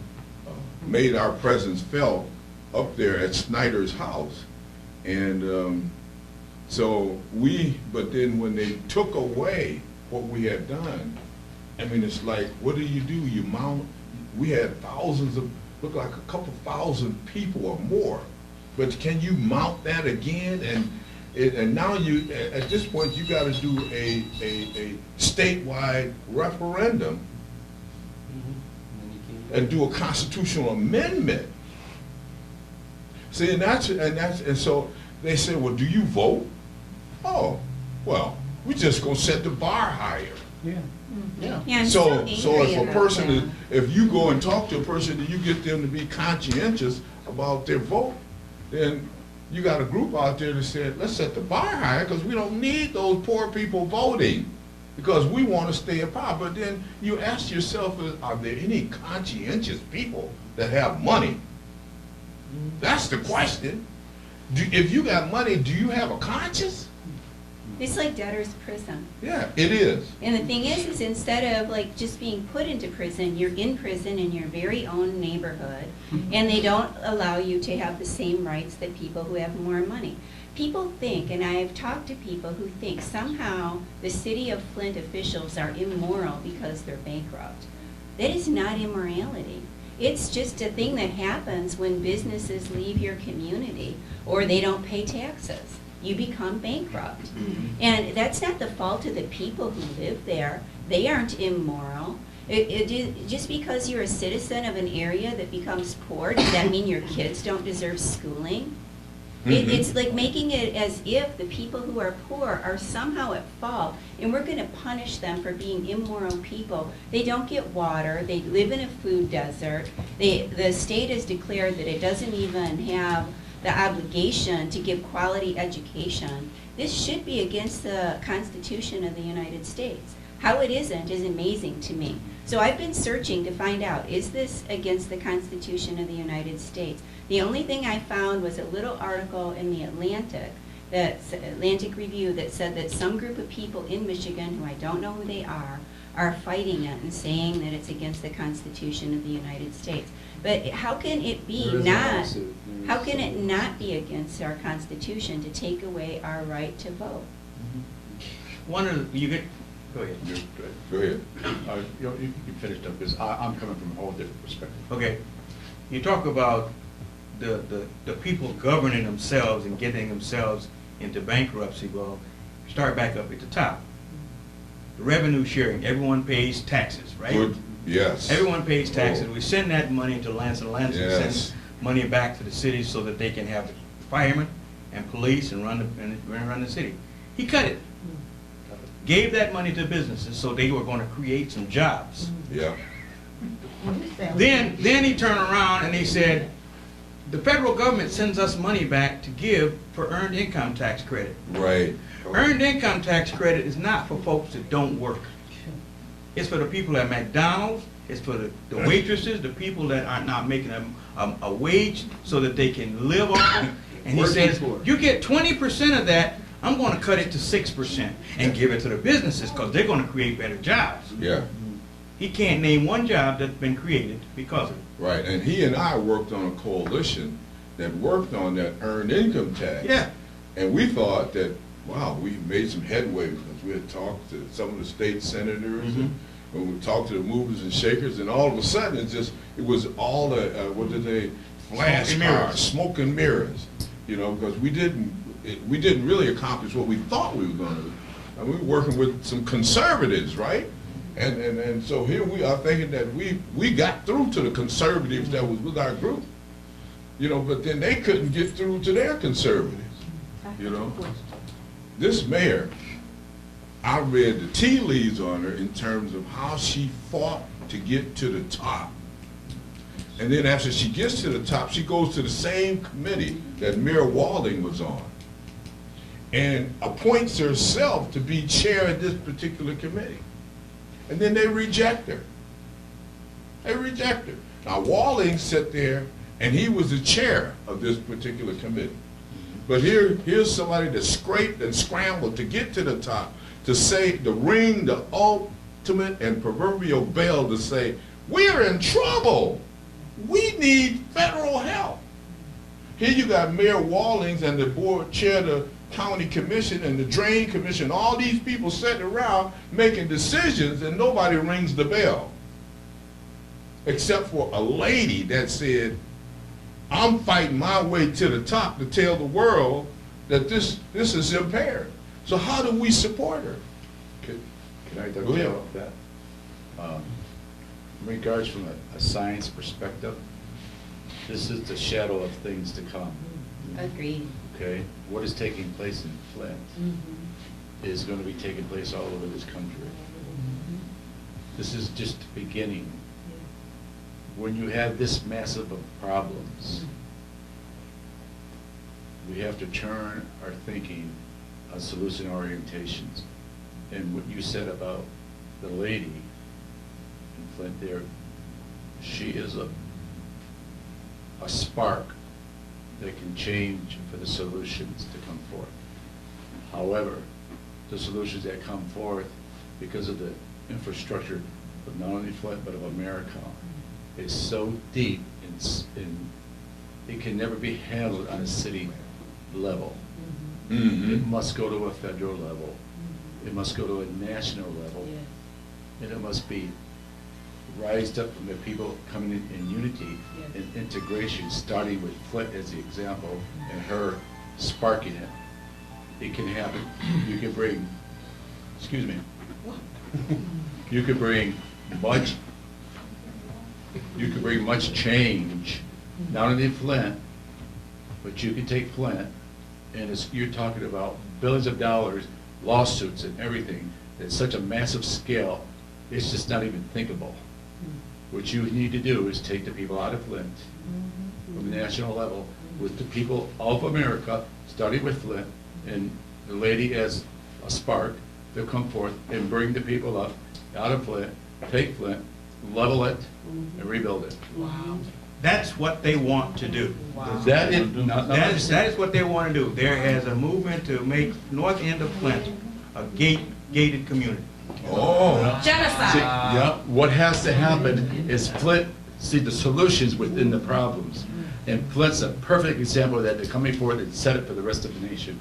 A: made our presence felt up there at Snyder's house. And but then when they took away what we had done, I mean, it's like, what do? You mount, we had thousands of, look like a couple thousand people or more, but can you mount that again? And now at this point, you got to do a statewide referendum and do a constitutional amendment. See, and so they said, well, do you vote? Oh, well, we're just gonna set the bar higher.
C: Yeah. Yeah.
G: Yeah, I'm
A: So
G: angry
A: if a
G: about
A: person
G: that.
A: is, if you go and talk to a person and you get them to be conscientious about their vote, then you got a group out there that said, let's set the bar higher because we don't need those poor people voting because we want to stay in power. But then you ask yourself, are there any conscientious people that have money? That's the question. If you got money, do you have a conscience?
G: It's like debtor's prison.
A: Yeah, it is.
G: And the thing is instead of like just being put into prison, you're in prison in your very own neighborhood, and they don't allow you to have the same rights that people who have more money. People think, and I have talked to people who think somehow the city of Flint officials are immoral because they're bankrupt. That is not immorality. It's just a thing that happens when businesses leave your community or they don't pay taxes. You become bankrupt. And that's not the fault of the people who live there. They aren't immoral. Just because you're a citizen of an area that becomes poor, does that mean your kids don't deserve schooling? It's like making it as if the people who are poor are somehow at fault, and we're going to punish them for being immoral people. They don't get water. They live in a food desert. The state has declared that it doesn't even have the obligation to give quality education. This should be against the Constitution of the United States. How it isn't is amazing to me. So I've been searching to find out, is this against the Constitution of the United States? The only thing I found was a little article in the Atlantic Review that said that some group of people in Michigan, who I don't know who they are fighting it and saying that it's against the Constitution of the United States. But how can it be not? How can it not be against our Constitution to take away our right to vote?
J: One of the, go ahead.
A: Go ahead.
B: You finished up because I'm coming from a whole different perspective.
J: Okay, you talk about the people governing themselves and getting themselves into bankruptcy. Well, start back up at the top. The revenue sharing, everyone pays taxes, right?
A: Good, yes.
J: Everyone pays taxes.
A: Oh.
J: We send that money to Lansing. Lansing
A: Yes.
J: sends money back to the city so that they can have firemen and police and run the city. He cut it. Gave that money to businesses so they were going to create some jobs.
A: Yeah,
J: Then he turned around and he said, the federal government sends us money back to give for earned income tax credit.
A: right.
J: Earned income tax credit is not for folks that don't work. It's for the people at McDonald's, it's for the waitresses, the people that are not making a wage so that they can live off it. And he says, you get 20% of that, I'm going to cut it to 6% and give it to the businesses because they're going to create better jobs.
A: Yeah,
J: He can't name one job that's been created because of it.
A: right. And he and I worked on a coalition that worked on that earned income tax.
J: Yeah.
A: And we thought that, wow, we made some headway because we had talked to some of the state senators and we talked to the movers and shakers, and all of a sudden it was all the, what did they, flashcards, smoke and mirrors, you know, because we didn't really accomplish what we thought we were going to do. And we were working with some conservatives, right? And so here we are thinking that we got through to the conservatives that was with our group, you know, but then they couldn't get through to their conservatives, you know. This mayor, I read the tea leaves on her in terms of how she fought to get to the top. And then after she gets to the top, she goes to the same committee that Mayor Walling was on and appoints herself to be chair of this particular committee. And then they reject her. They reject her. Now Walling sat there and he was the chair of this particular committee. But here's somebody that scraped and scrambled to get to the top, to say, to ring the ultimate and proverbial bell to say, we're in trouble. We need federal help. Here you got Mayor Wallings and the board chair of the county commission and the drain commission, all these people sitting around making decisions and nobody rings the bell. Except for a lady that said, I'm fighting my way to the top to tell the world that this is impaired. So how do we support her?
B: Can I dovetail off that? In regards from a science perspective, this is the shadow of things to come.
G: Agreed.
B: Okay? What is taking place in Flint is going to be taking place all over this country. This is just the beginning. When you have this massive of problems, we have to turn our thinking on solution orientations. And what you said about the lady in Flint there, she is a spark that can change for the solutions to come forth. However, the solutions that come forth, because of the infrastructure of not only Flint but of America, is so deep in it can never be handled on a city level. It must go to a federal level. It must go to a national level. And it must be rised up from the people coming in unity and integration, starting with Flint as the example and her sparking it. It can happen. You can bring, excuse me, you could bring much change, not only in Flint, but you can take Flint, and you're talking about billions of dollars, lawsuits and everything, at such a massive scale, it's just not even thinkable. What you need to do is take the people out of Flint, from the national level, with the people of America, starting with Flint, and the lady as a spark, they'll come forth and bring the people up out of Flint, take Flint, level it, and rebuild it.
J: Wow. That's what they want to do.
G: Wow.
B: That
J: That is what they want to do. There is a movement to make north end of Flint a gated community.
A: Oh.
G: Genocide.
B: Yeah, what has to happen is Flint see the solutions within the problems. And Flint's a perfect example of that. They're coming forward and set it for the rest of the nation.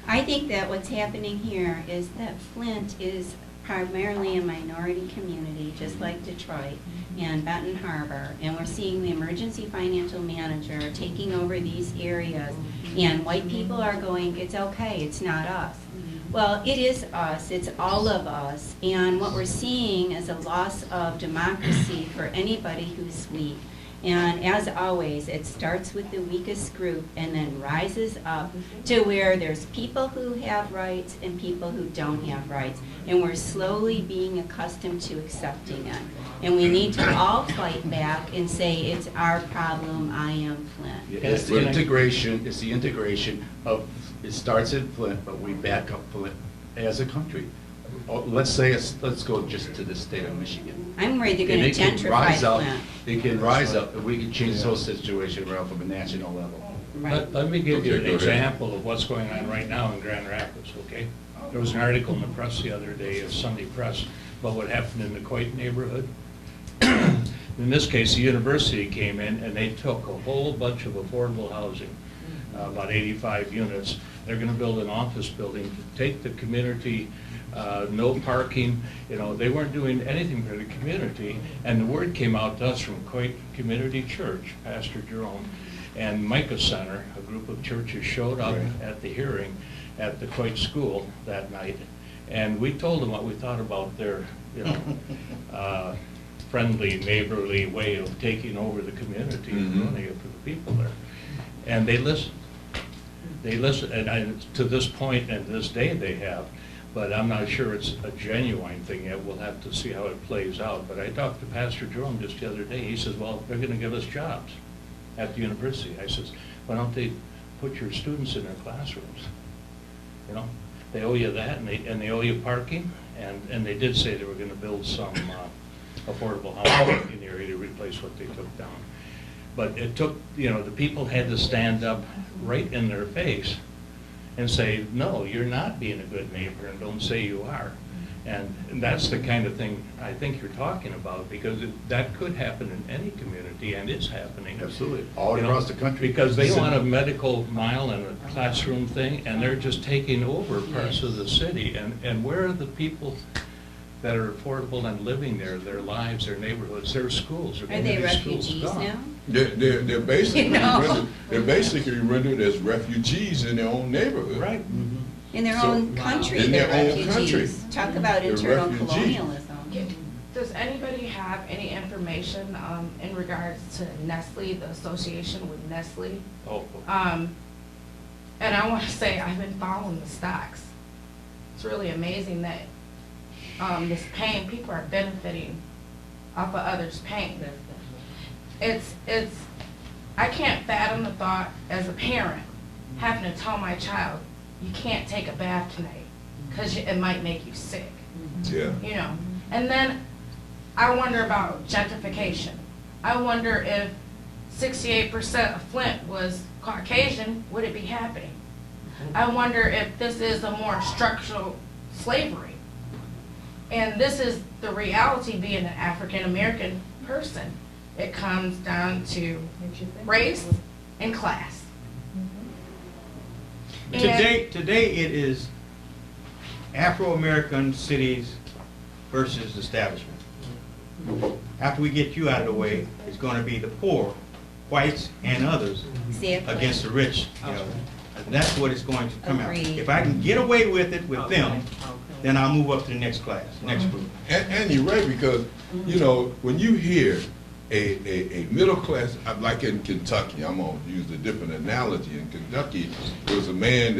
G: I think that what's happening here is that Flint is primarily a minority community, just like Detroit and Benton Harbor, and we're seeing the emergency financial manager taking over these areas, and white people are going, it's okay, it's not us. Well, it is us, it's all of us, and what we're seeing is a loss of democracy for anybody who's weak. And as always, it starts with the weakest group and then rises up to where there's people who have rights and people who don't have rights. And we're slowly being accustomed to accepting it. And we need to all fight back and say, it's our problem, I am Flint.
B: It's the integration of, it starts in Flint, but we back up Flint as a country. Let's go just to the state of Michigan.
G: I'm worried they're going to
B: And it can
G: gentrify
B: rise up-
G: Flint.
B: It can rise up, and we can change the whole situation around from a national level.
G: Right.
H: Let me give you
A: Okay,
H: an
A: go ahead.
H: example of what's going on right now in Grand Rapids, okay? There was an article in the press the other day, a Sunday Press, about what happened in the Coit neighborhood. In this case, the university came in and they took a whole bunch of affordable housing, about 85 units. They're gonna build an office building to take the community, no parking, you know, they weren't doing anything for the community. And the word came out to us from Coit Community Church, Pastor Jerome, and Micah Center, a group of churches showed up at the hearing at the Coit School that night. And we told them what we thought about their, you know, friendly, neighborly way of taking over the community and running it for the people there. And they listened. They listened, and to this point and this day they have, but I'm not sure it's a genuine thing yet. We'll have to see how it plays out. But I talked to Pastor Jerome just the other day. He says, well, they're going to give us jobs at the university. I says, why don't they put your students in their classrooms? You know, they owe you that, and they owe you parking, and they did say they were going to build some affordable housing in the area to replace what they took down. But it took, you know, the people had to stand up right in their face and say, no, you're not being a good neighbor, and don't say you are. And that's the kind of thing I think you're talking about, because that could happen in any community, and is happening.
B: Absolutely, all
H: You know,
B: across the country.
H: Because they want a medical mile and a classroom thing, and they're just taking over parts of the city. And where are the people that are affordable and living there, their lives, their neighborhoods, their schools?
G: Are they refugees
H: gone.
G: now?
A: They're basically
G: You know?
A: rendered, they're basically rendered as refugees in their own neighborhood.
H: Right.
G: In their
A: So-
G: own country,
A: In
G: they're
A: their own
G: refugees.
A: country.
G: Talk about
A: They're
G: internal
A: refugees.
G: colonialism.
M: Does anybody have any information in regards to Nestle, the association with Nestle?
H: Oh,
M: And I want to say I've been following the stocks. It's really amazing that this pain, people are benefiting off of others' pain. It's I can't fathom the thought as a parent having to tell my child, you can't take a bath tonight because it might make you sick.
A: Yeah.
M: You know, and then I wonder about gentrification. I wonder if 68% of Flint was Caucasian, would it be happening? I wonder if this is a more structural slavery. And this is the reality being an African American person. It comes down to race and class. And
J: Today it is Afro-American cities versus establishment. After we get you out of the way, it's going to be the poor, whites and others,
G: Exactly.
J: against the rich. You know, and that's what it's going to come out.
G: Agreed.
J: If I can get away with it with them, then I'll move up to the next class, next group.
A: And you're right, because, you know, when you hear a middle class, like in Kentucky, I'm gonna use a different analogy. In Kentucky, there was a man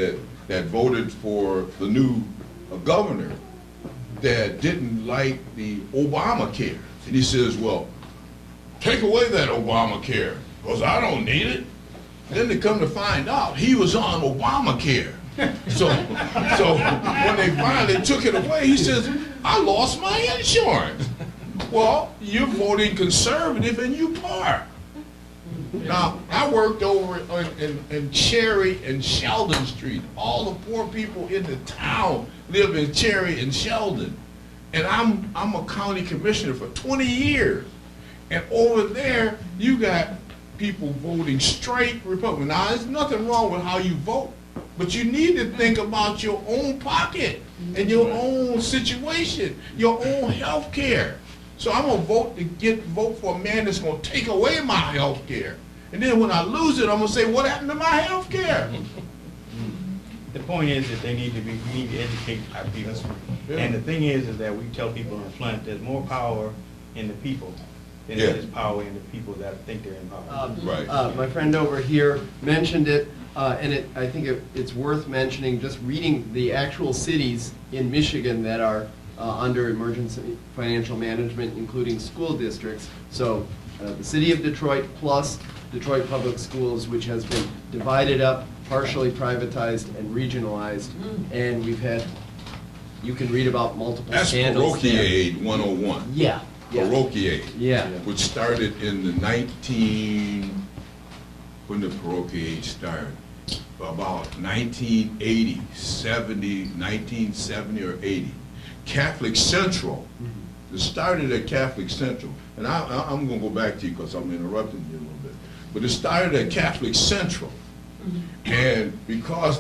A: that voted for the new governor that didn't like the Obamacare. And he says, well, take away that Obamacare, because I don't need it. Then they come to find out he was on Obamacare. So when they finally took it away, he says, I lost my insurance. Well, you're voting conservative and you poor. Now, I worked over in Cherry and Sheldon Street. All the poor people in the town live in Cherry and Sheldon. And I'm a county commissioner for 20 years. And over there, you got people voting straight Republican. Now, there's nothing wrong with how you vote, But you need to think about your own pocket and your own situation, your own health care. So I'm gonna vote for a man that's gonna take away my health care. And then when I lose it, I'm gonna say, what happened to my health care?
J: The point is that we need to educate our people. And the thing is that we tell people in Flint, there's more power in the people than there is power in the people that think they're in power.
A: Right.
F: My friend over here mentioned it, and I think it's worth mentioning, just reading the actual cities in Michigan that are under emergency financial management, including school districts. So the city of Detroit plus Detroit Public Schools, which has been divided up, partially privatized and regionalized, and we've had, you can read about multiple scandals there.
A: That's parochiaid 101.
F: Yeah.
A: Parochiaid.
F: Yeah.
A: Which started in the when the parochiaid started, about 1980, 1970 or 80. Catholic Central. It started at Catholic Central. And I'm going to go back to you because I'm interrupting you a little bit. But it started at Catholic Central. And because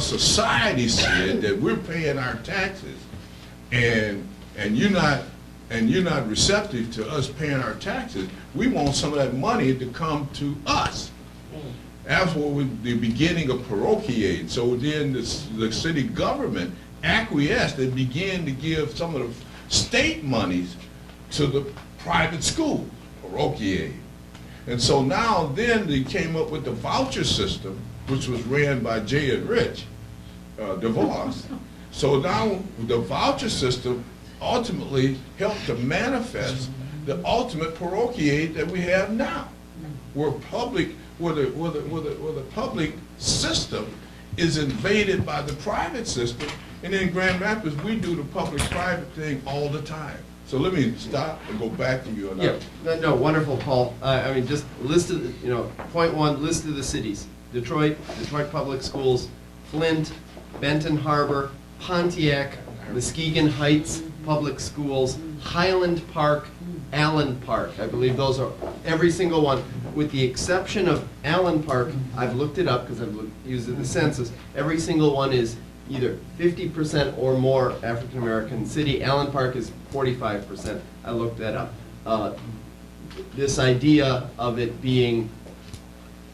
A: society said that we're paying our taxes and you're not receptive to us paying our taxes, we want some of that money to come to us. That's what was the beginning of parochiaid. So then the city government acquiesced and began to give some of the state monies to the private schools, parochiaid. And so now then they came up with the voucher system, which was ran by Jay and Rich DeVos. So now the voucher system ultimately helped to manifest the ultimate parochiaid that we have now, where the public system is invaded by the private system. And in Grand Rapids, we do the public-private thing all the time. So let me stop and go back to you.
F: No, wonderful, Paul. I mean, just listed, point one, list of the cities. Detroit, Detroit Public Schools, Flint, Benton Harbor, Pontiac, Muskegon Heights Public Schools, Highland Park, Allen Park. I believe those are every single one, with the exception of Allen Park. I've looked it up because I've used the census. Every single one is either 50% or more African American city. Allen Park is 45%. I looked that up. This idea of it being,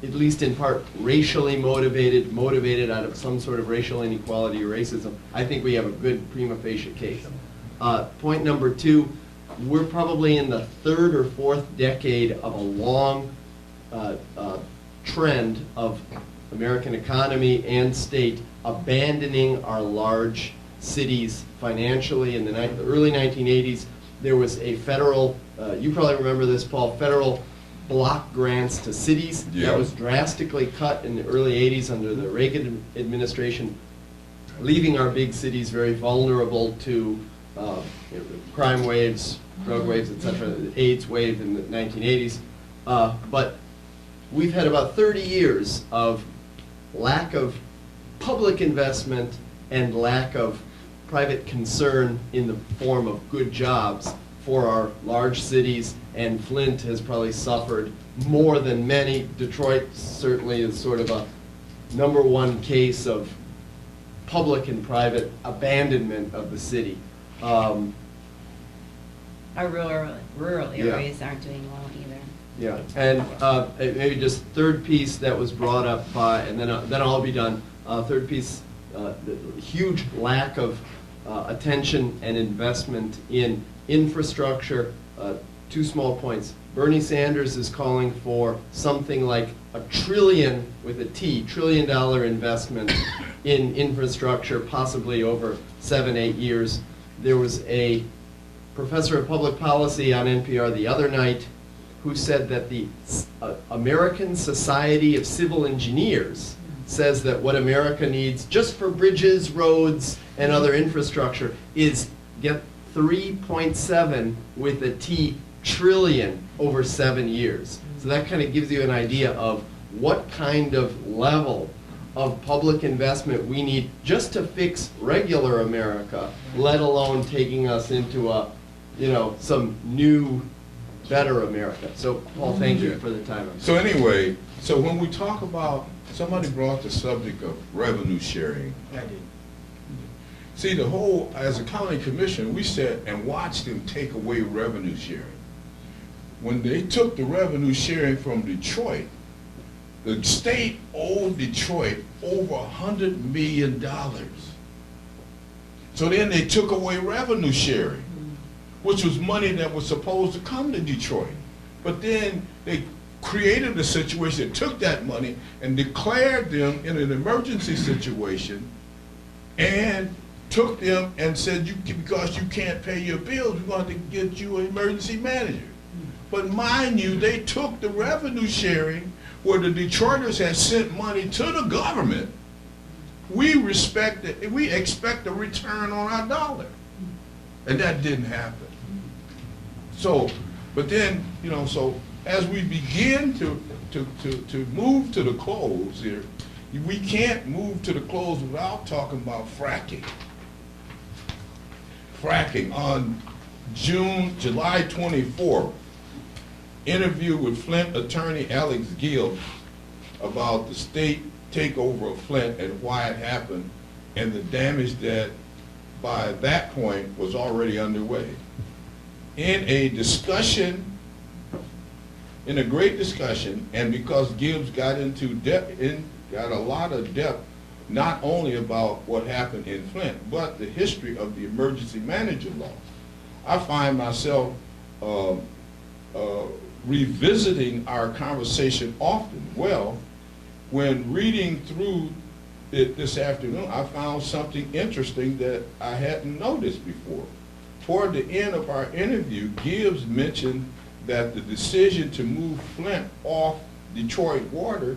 F: at least in part, racially motivated out of some sort of racial inequality or racism, I think we have a good prima facie case. Point number two, we're probably in the third or fourth decade of a long trend of American economy and state abandoning our large cities financially. In the early 1980s, there was a federal, you probably remember this, Paul, federal block grants to cities. That was drastically cut in the early 80s under the Reagan administration, leaving our big cities very vulnerable to crime waves, drug waves, etc., the AIDS wave in the 1980s. But we've had about 30 years of lack of public investment and lack of private concern in the form of good jobs for our large cities, and Flint has probably suffered more than many. Detroit certainly is sort of a #1 case of public and private abandonment of the city.
G: Our rural areas aren't doing well either.
F: Yeah, and maybe just third piece that was brought up by, and then I'll be done. Third piece, the huge lack of attention and investment in infrastructure. Two small points. Bernie Sanders is calling for something like $1 trillion, with a T, $1 trillion investment in infrastructure, possibly over 7-8 years. There was a professor of public policy on NPR the other night who said that the American Society of Civil Engineers says that what America needs just for bridges, roads, and other infrastructure is get 3.7 with a T trillion over 7 years. So that kind of gives you an idea of what kind of level of public investment we need just to fix regular America, let alone taking us into a, some new better America. So, Paul, thank you for the time.
A: So anyway, so when we talk about, somebody brought the subject of revenue sharing.
J: I did.
A: See, the whole, as a county commissioner, we sat and watched them take away revenue sharing. When they took the revenue sharing from Detroit, the state owed Detroit over $100 million. So then they took away revenue sharing, which was money that was supposed to come to Detroit. But then they created a situation that took that money and declared them in an emergency situation and took them and said, because you can't pay your bills, we're going to get you an emergency manager. But mind you, they took the revenue sharing where the Detroiters had sent money to the government. We expect a return on our dollar. And that didn't happen. So, but then, you know, so as we begin to move to the close here, we can't move to the close without talking about fracking. Fracking on July 24th, interview with Flint attorney Alex Gill about the state takeover of Flint and why it happened and the damage that by that point was already underway. In a discussion, in a great discussion, and because Gibbs got into depth, got a lot of depth, not only about what happened in Flint, but the history of the emergency manager law. I find myself revisiting our conversation often. Well, when reading through it this afternoon, I found something interesting that I hadn't noticed before. Toward the end of our interview, Gibbs mentioned that the decision to move Flint off Detroit water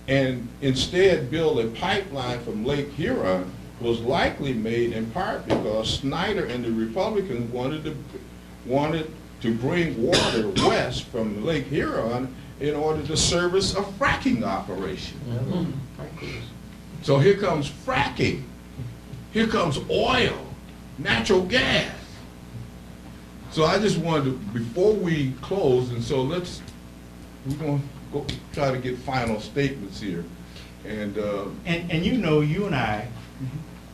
A: and instead build a pipeline from Lake Huron was likely made in part because Snyder and the Republicans wanted to bring water west from Lake Huron in order to service a fracking operation. So here comes fracking. Here comes oil, natural gas. So I just wanted to, before we close, and so we're going to go try to get final statements here. And
J: you know, you and I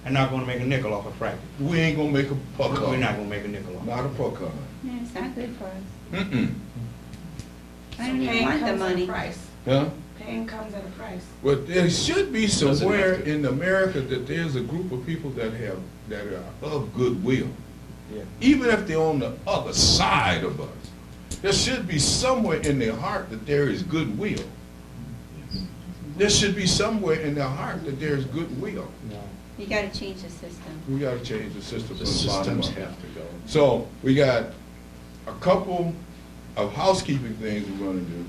J: are not going to make a nickel off of fracking.
A: we ain't going to make a buck on
J: We're
A: it.
J: not going to make a nickel off.
A: Not a buck on it.
G: Yeah, it's not good for us.
A: Mm-mm.
G: I don't even
M: Pain
G: want the
M: comes at a
G: money.
M: price.
A: Huh?
M: Pain comes at a price.
A: But there should be
B: Doesn't
A: somewhere
B: have to.
A: in America that there's a group of people that are of goodwill.
J: Yeah.
A: Even if they're on the other side of us. There should be somewhere in their heart that there is goodwill. There should be somewhere in their heart that there is goodwill.
G: You gotta change the system.
A: We gotta change the system
B: The
A: from the bottom
B: systems
A: up.
B: have to go.
A: So we got a couple of housekeeping things we're gonna do.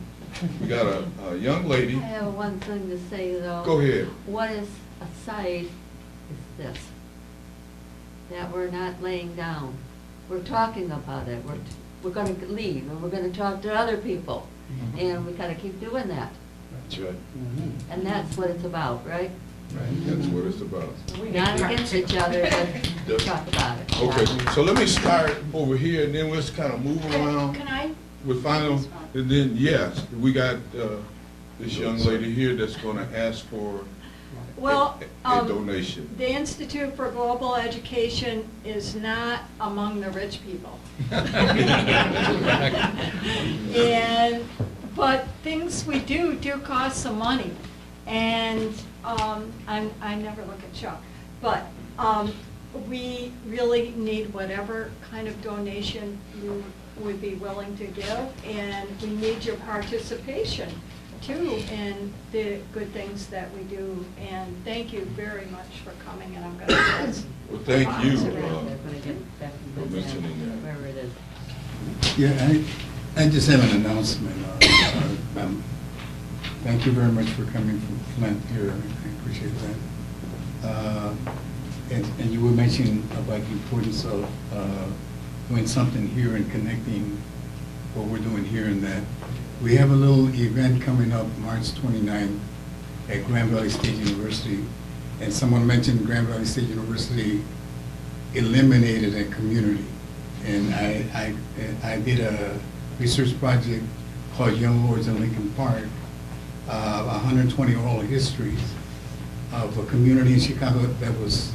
A: We got a young
D: I
A: lady.
D: have one thing to say, though.
A: Go ahead.
D: What is aside is this, that we're not laying down. We're talking about it. We're going to leave, and we're going to talk to other people. And we got to keep doing that.
B: That's right.
D: And that's what it's about, right?
A: Right, that's what it's about.
D: Not against each other, but talk about it.
A: Okay, so let me start over here, and then we'll just kind of move around
E: Can I?
A: with final, and then, yes, we got this young lady here that's going to ask for
E: Well,
A: a donation.
E: the Institute for Global Education is not among the rich people. But things we do cost some money. And I never look at Chuck. But we really need whatever kind of donation you would be willing to give. And we need your participation too in the good things that we do. And thank you very much for coming, and I'm going to
A: Well, thank you
D: They're gonna get back
A: for
D: and
A: mentioning that.
D: wherever it is.
N: Yeah, I just have an announcement. Thank you very much for coming from Flint here. I appreciate that. And you were mentioning about the importance of doing something here and connecting what we're doing here and that. We have a little event coming up March 29th at Grand Valley State University. And someone mentioned Grand Valley State University eliminated a community. and I did a research project called Young Lords in Lincoln Park, 120 oral histories of a community in Chicago that was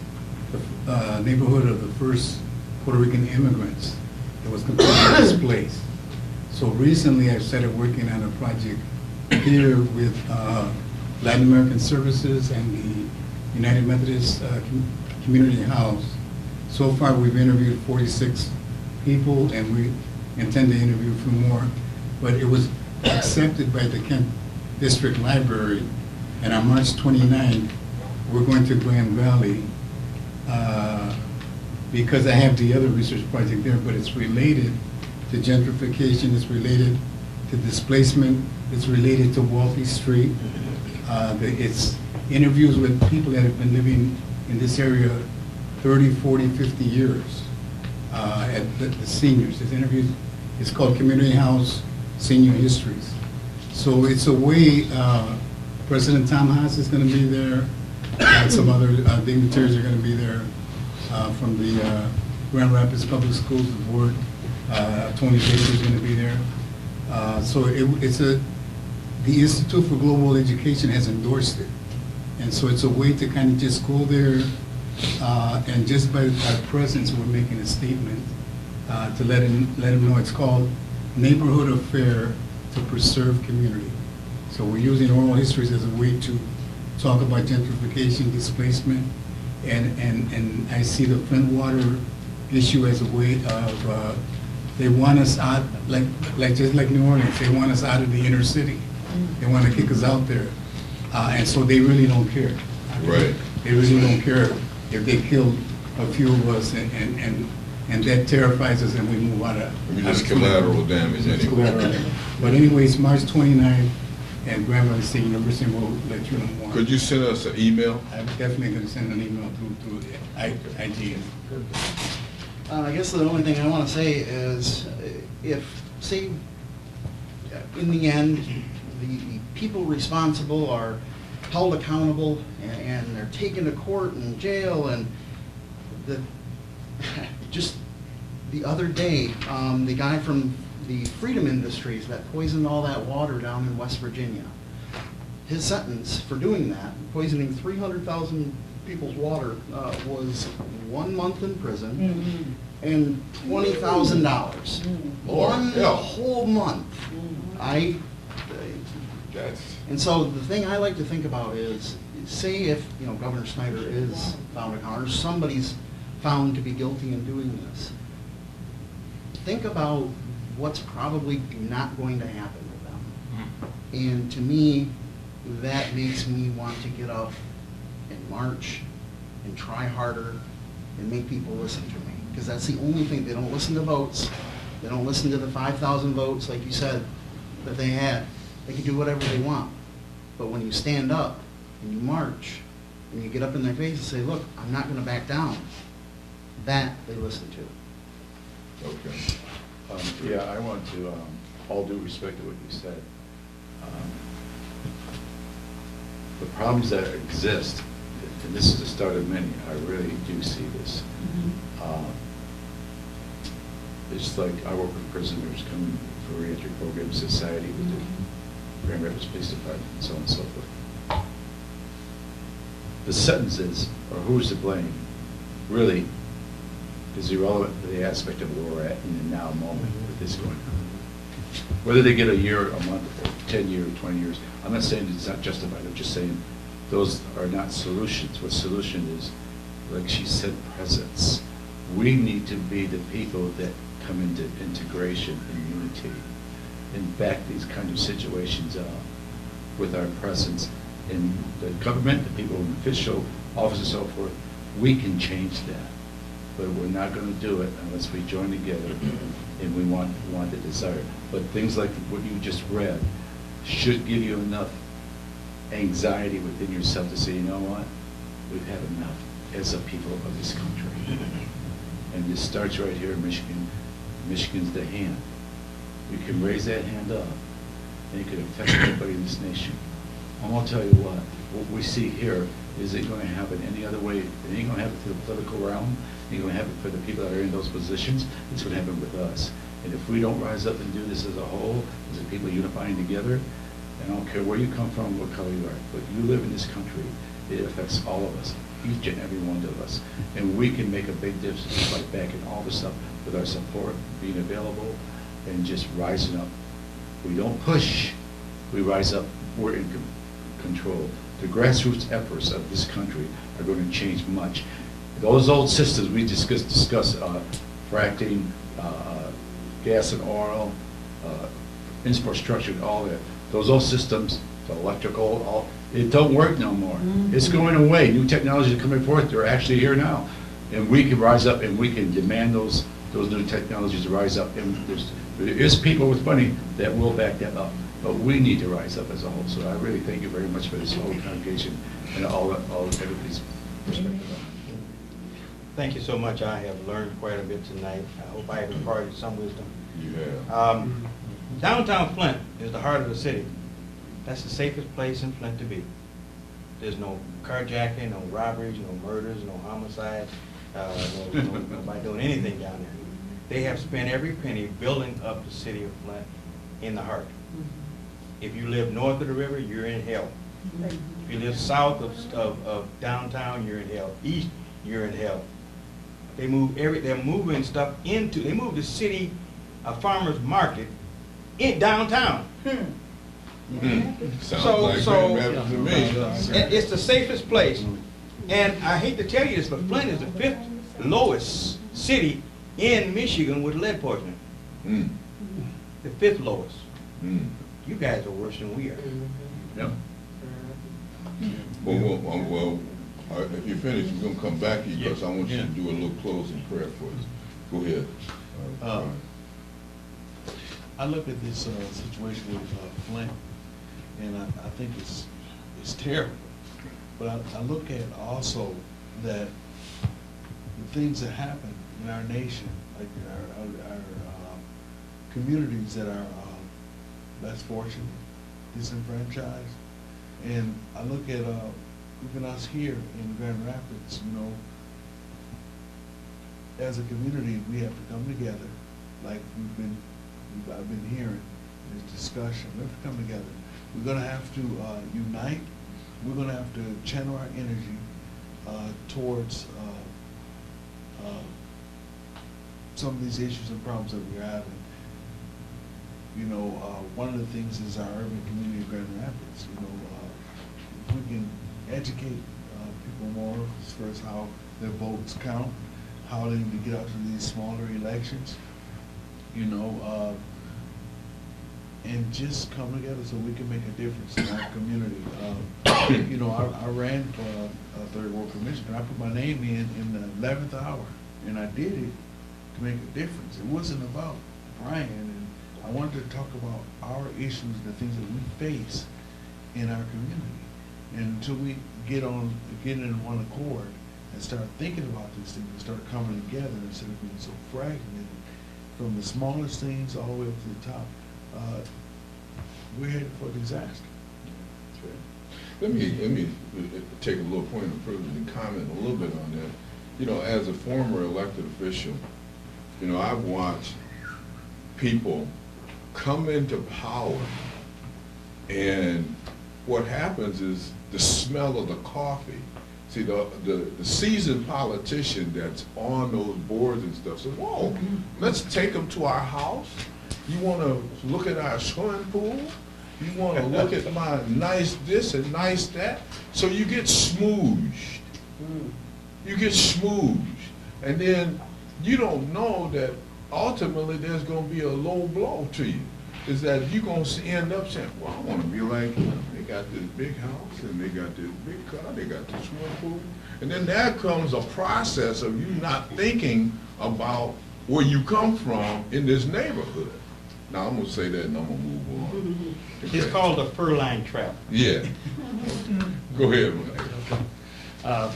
N: the neighborhood of the first Puerto Rican immigrants that was completely displaced. So recently I started working on a project here with Latin American Services and the United Methodist Community House. So far we've interviewed 46 people and we intend to interview a few more, but it was accepted by the Kent District Library, and on March 29th we're going to Grand Valley because I have the other research project there, but it's related to gentrification, it's related to displacement, it's related to Walthy Street. It's interviews with people that have been living in this area 30, 40, 50 years, at the seniors. It's interviews, it's called Community House Senior Histories. So it's a way, President Tom Haas is going to be there, and some other dignitaries are going to be there from the Grand Rapids Public Schools Board. Tony Baker is going to be there. So the Institute for Global Education has endorsed it. And so it's a way to kind of just go there, and just by our presence, we're making a statement to let them know. It's called Neighborhood Affair to Preserve Community. So we're using oral histories as a way to talk about gentrification, displacement, and I see the Flint Water issue as a way of, they want us out, just like New Orleans, they want us out of the inner city. They want to kick us out there. And so they really don't care.
A: Right.
N: They really don't care if they kill a few of us, and that terrifies us and we move out of.
A: I mean, it's collateral damage anyway.
N: Collateral. But anyways, March 29th, and Grand Valley State University will let you know more.
A: Could you send us an email?
N: I'm definitely going to send an email through IGE.
C: I guess the only thing I want to say is, if, say, in the end, the people responsible are held accountable and they're taken to court and jail, and just the other day, the guy from the Freedom Industries that poisoned all that water down in West Virginia, his sentence for doing that, poisoning 300,000 people's water, was 1 month in prison and $20,000. One whole month. And so the thing I like to think about is, say if Governor Snyder is found accountable, or somebody's found to be guilty in doing this, think about what's probably not going to happen with them. And to me, that makes me want to get up and march and try harder and make people listen to me. Because that's the only thing. They don't listen to votes. They don't listen to the 5,000 votes, like you said, that they had. They can do whatever they want. But when you stand up and you march and you get up in their face and say, look, I'm not going to back down, that they listen to.
A: Okay.
B: Yeah, I want to, all due respect to what you said, the problems that exist, and this is the start of many, I really do see this. It's like I work with prisoners coming for reentry program society with the Grand Rapids Police Department and so on and so forth. The sentences, or who's to blame, really is irrelevant to the aspect of where we're at in the now moment with this going on. Whether they get a year, a month, or 10 years, 20 years, I'm not saying it's not justified, I'm just saying those are not solutions. What solution is, like she said, presence. We need to be the people that come into integration and unity and back these kind of situations up with our presence. In the government, the people in official office and so forth, we can change that. But we're not going to do it unless we join together and we want the desire. But things like what you just read should give you enough anxiety within yourself to say, you know what, we've had enough as a people of this country. And this starts right here in Michigan. Michigan's the hand. You can raise that hand up and it could affect everybody in this nation. I'm going to tell you what what we see here is it going to happen any other way? It ain't going to happen to the political realm. It ain't going to happen for the people that are in those positions. It's going to happen with us. And if we don't rise up and do this as a whole, as a people unifying together, and I don't care where you come from, what color you are, but you live in this country, it affects all of us, each and every one of us. And we can make a big difference to fight back and all this stuff with our support, being available, and just rising up. We don't push, we rise up, we're in control. The grassroots efforts of this country are going to change much. Those old systems we discussed fracking, gas and oil, infrastructure, and all that. Those old systems, the electrical, it don't work no more. It's going away. New technologies are coming forth. They're actually here now, and we can rise up and we can demand those new technologies to rise up. And there is people with money that will back that up, but we need to rise up as a whole. So I really thank you very much for this whole congregation and all everybody's perspective.
J: Thank you so much. I have learned quite a bit tonight. I hope I have imparted some wisdom.
A: You have.
J: Downtown Flint is the heart of the city. That's the safest place in Flint to be. There's no carjacking, no robberies, no murders, no homicides, nobody doing anything down there. They have spent every penny building up the city of Flint in the heart. If you live north of the river, you're in hell. If you live south of downtown, you're in hell. East, you're in hell. They're moving stuff into, they moved the city, a farmer's market in downtown.
A: Sounds like Grand Rapids to me.
J: It's the safest place. And I hate to tell you this, but Flint is the 5th lowest city in Michigan with lead poisoning. The 5th lowest. You guys are worse than we are.
A: Yep. Well, if you're finished, we're going to come back to you because I want you to do a little closing prayer for us. Go ahead.
I: I look at this situation with Flint, and I think it's terrible. But I look at also that the things that happen in our nation, like our communities that are less fortunate, disenfranchised, and I look at even us here in Grand Rapids, you know, as a community, we have to come together, like I've been hearing in this discussion. We have to come together. We're going to have to unite. We're going to have to channel our energy towards some of these issues and problems that we're having. You know, one of the things is our urban community of Grand Rapids. You know, if we can educate people more as far as how their votes count, how they need to get out to these smaller elections, you know, and just come together so we can make a difference in our community. You know, I ran for a third ward commissioner. I put my name in the 11th hour, and I did it to make a difference. It wasn't about Brian, and I wanted to talk about our issues, the things that we face in our community. And until we get in one accord and start thinking about these things and start coming together instead of being so fragmented, from the smallest things all the way up to the top, we're headed for disaster.
A: Let me take a little point of privilege and comment a little bit on that. You know, as a former elected official, you know, I've watched people come into power, and what happens is the smell of the coffee. See, the seasoned politician that's on those boards and stuff says, whoa, let's take them to our house. You want to look at our swimming pool? You want to look at my nice this and nice that? So you get smooshed. You get smooshed. And then you don't know that ultimately there's going to be a low blow to you. Is that you're going to end up saying, well, I want to be like them. They got this big house, and they got this big car, they got this swimming pool. And then there comes a process of you not thinking about where you come from in this neighborhood. Now, I'm going to say that, and I'm going to move on.
J: It's called a fur line trap.
A: Yeah. Go ahead, Mike.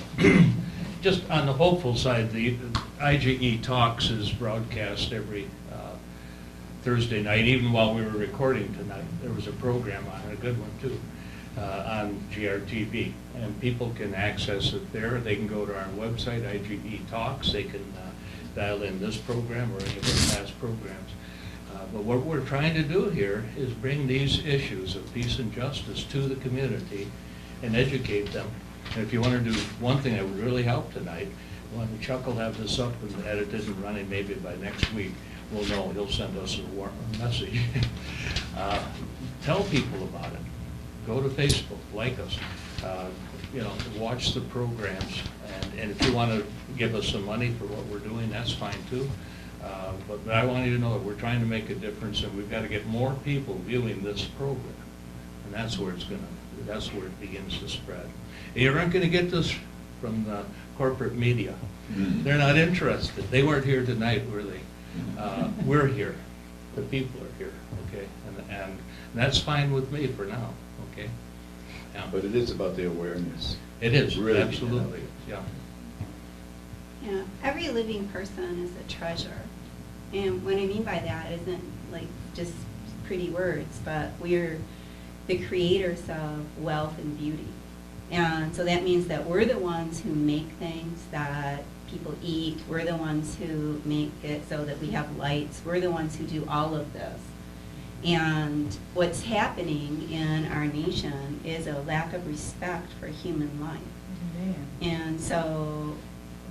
H: Just on the hopeful side, the IGE Talks is broadcast every Thursday night, even while we were recording tonight. There was a program on it, a good one too. on GRTV, and people can access it there. They can go to our website, IGE Talks. They can dial in this program or any of our past programs. But what we're trying to do here is bring these issues of peace and justice to the community and educate them. And if you want to do one thing that would really help tonight, when Chuck will have this up and edited and running maybe by next week, we'll know. He'll send us a message. Tell people about it. Go to Facebook, like us, you know, watch the programs. And if you want to give us some money for what we're doing, that's fine too. But I want you to know that we're trying to make a difference, and we've got to get more people viewing this program. And that's where that's where it begins to spread. You aren't going to get this from the corporate media. They're not interested. They weren't here tonight, were they? We're here. The people are here, okay? And that's fine with me for now, okay? Yeah.
B: But it is about the awareness.
H: It is,
B: Really,
H: absolutely, yeah.
G: Yeah, every living person is a treasure. And what I mean by that isn't like just pretty words, but we're the creators of wealth and beauty. And so that means that we're the ones who make things that people eat. We're the ones who make it so that we have lights. We're the ones who do all of this. And what's happening in our nation is a lack of respect for human life. And so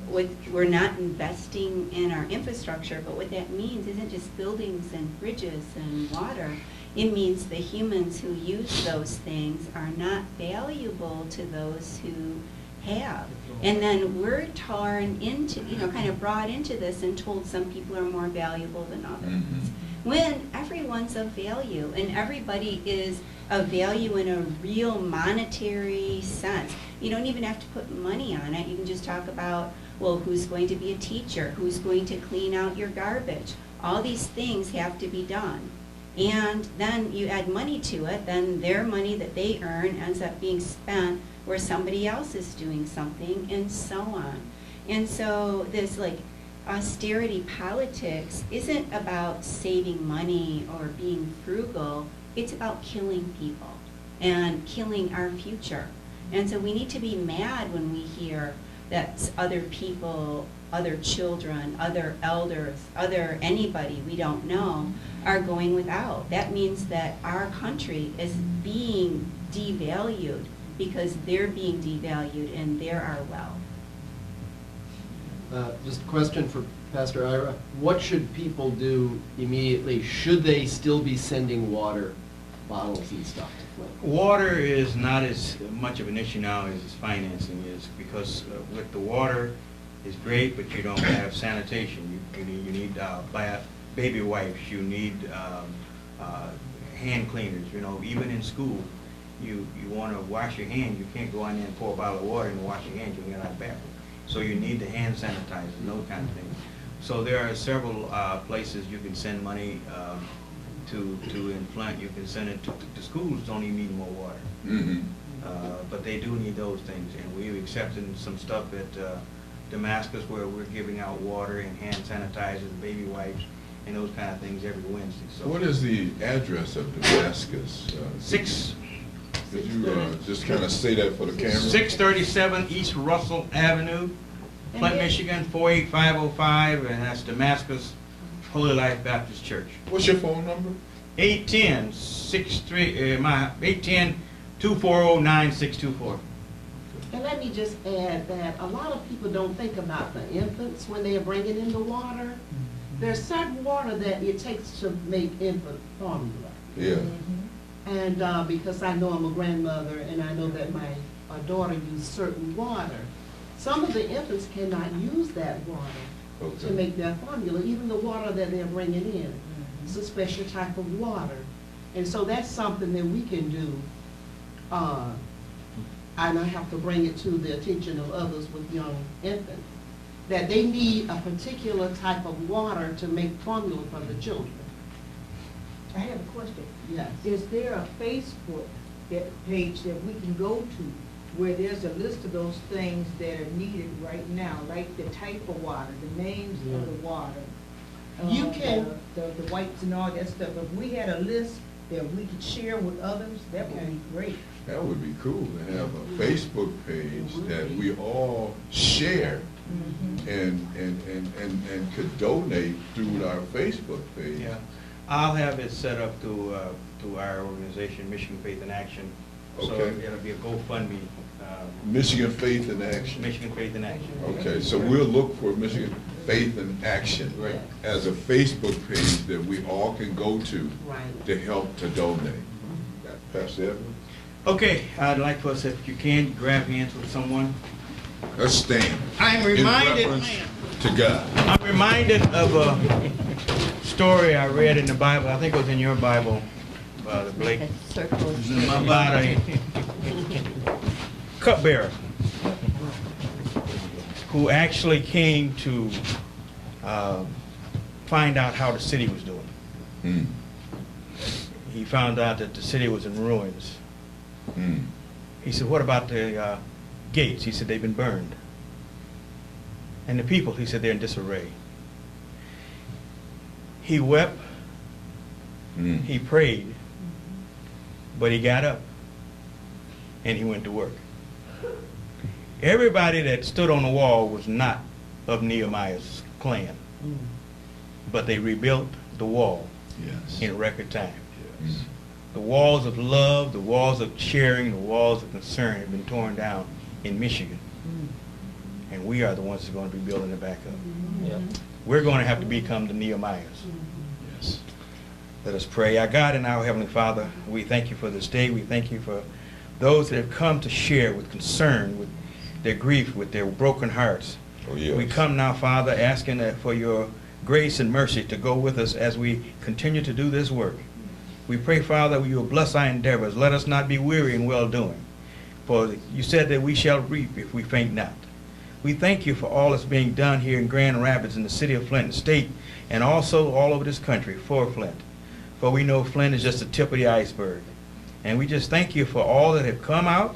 G: we're not investing in our infrastructure, but what that means isn't just buildings and bridges and water. It means the humans who use those things are not valuable to those who have. And then we're torn into, you know, kind of brought into this and told some people are more valuable than others. When everyone's of value, and everybody is of value in a real monetary sense. You don't even have to put money on it. You can just talk about, well, who's going to be a teacher? Who's going to clean out your garbage? All these things have to be done. And then you add money to it, then their money that they earn ends up being spent where somebody else is doing something, and so on. And so this like austerity politics isn't about saving money or being frugal. It's about killing people and killing our future. And so we need to be mad when we hear that other people, other children, other elders, other anybody we don't know are going without. That means that our country is being devalued because they're being devalued and they're our wealth.
F: Just a question for Pastor Ira. What should people do immediately? Should they still be sending water bottles and stuff to Flint?
J: Water is not as much of an issue now as financing is, because with the water is great, but you don't have sanitation. You need baby wipes. You need hand cleaners. You know, even in school, you want to wash your hands. You can't go in there and pour a bottle of water and wash your hands. You get out of the bathroom. So you need the hand sanitizer and those kind of things. So there are several places you can send money to in Flint. You can send it to the schools. Don't even need more water. But they do need those things, and we've accepted some stuff at Damascus where we're giving out water and hand sanitizers, baby wipes, and those kind of things every Wednesday. So
A: what is the address of Damascus? Could you just kind of say that for the camera?
J: 637 East Russell Avenue, Flint, Michigan, 48505, and that's Damascus Holy Life Baptist Church.
A: What's your phone number?
J: 810-240-9624.
O: And let me just add that a lot of people don't think about the infants when they are bringing in the water. There's certain water that it takes to make infant formula.
A: Yeah.
O: And because I know I'm a grandmother and I know that my daughter used certain water, some of the infants cannot use that water to make their formula, even the water that they're bringing in. It's a special type of water. And so that's something that we can do. And I have to bring it to the attention of others with young infants, that they need a particular type of water to make formula for the children.
P: I have a question.
O: Yes.
P: Is there a Facebook page that we can go to where there's a list of those things that are needed right now, like the type of water, the names of the water?
O: You can.
P: The wipes and all that stuff. If we had a list that we could share with others, that would be great.
A: That would be cool to have a Facebook page that we all share and could donate through our Facebook page.
J: Yeah, I'll have it set up to our organization, Michigan Faith in Action. So
A: Okay.
J: it'll be a GoFundMe.
A: Michigan Faith in Action.
J: Michigan Faith in Action.
A: Okay, so we'll look for Michigan Faith in Action
J: Right.
A: as a Facebook page that we all can go to
O: Right.
A: to help to donate. Pastor Edwards?
J: Okay, I'd like for us, if you can, grab hands with someone.
A: Let's stand.
J: I'm
A: In
J: reminded,
A: reference to God.
J: I'm reminded of a story I read in the Bible. I think it was in your Bible, Brother Blake.
D: Circles.
J: About a cupbearer who actually came to find out how the city was doing.
A: Mm.
J: He found out that the city was in ruins.
A: Mm.
J: He said, what about the gates? He said, they've been burned. And the people, he said, they're in disarray. He wept,
A: Mm.
J: he prayed, but he got up and he went to work. Everybody that stood on the wall was not of Nehemiah's clan, but they rebuilt the wall
A: Yes.
J: in record time.
A: Yes.
J: The walls of love, the walls of sharing, the walls of concern have been torn down in Michigan. And we are the ones that are going to be building it back up. We're going to have to become the Nehemiahs.
A: Yes.
J: Let us pray. Our God and our Heavenly Father, we thank you for this day. We thank you for those that have come to share with concern, with their grief, with their broken hearts.
A: Oh, yes.
J: We come now, Father, asking that for your grace and mercy to go with us as we continue to do this work. We pray, Father, you will bless our endeavors. Let us not be weary in well-doing. For you said that we shall reap if we faint not. We thank you for all that's being done here in Grand Rapids, in the city of Flint, and state, and also all over this country for Flint. For we know Flint is just the tip of the iceberg. And we just thank you for all that have come out.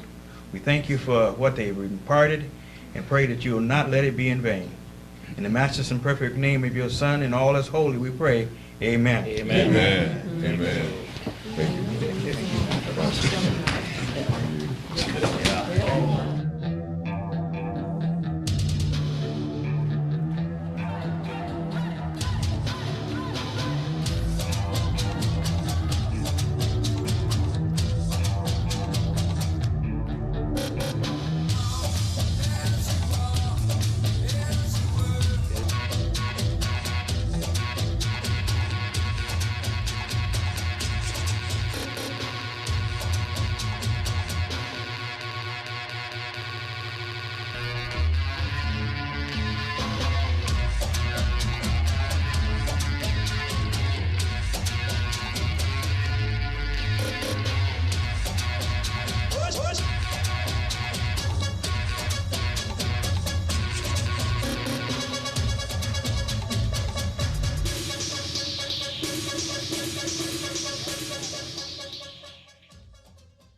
J: We thank you for what they have imparted, and pray that you will not let it be in vain. In the matchless and perfect name of your Son and all that's holy, we pray. Amen.
A: Amen. Amen.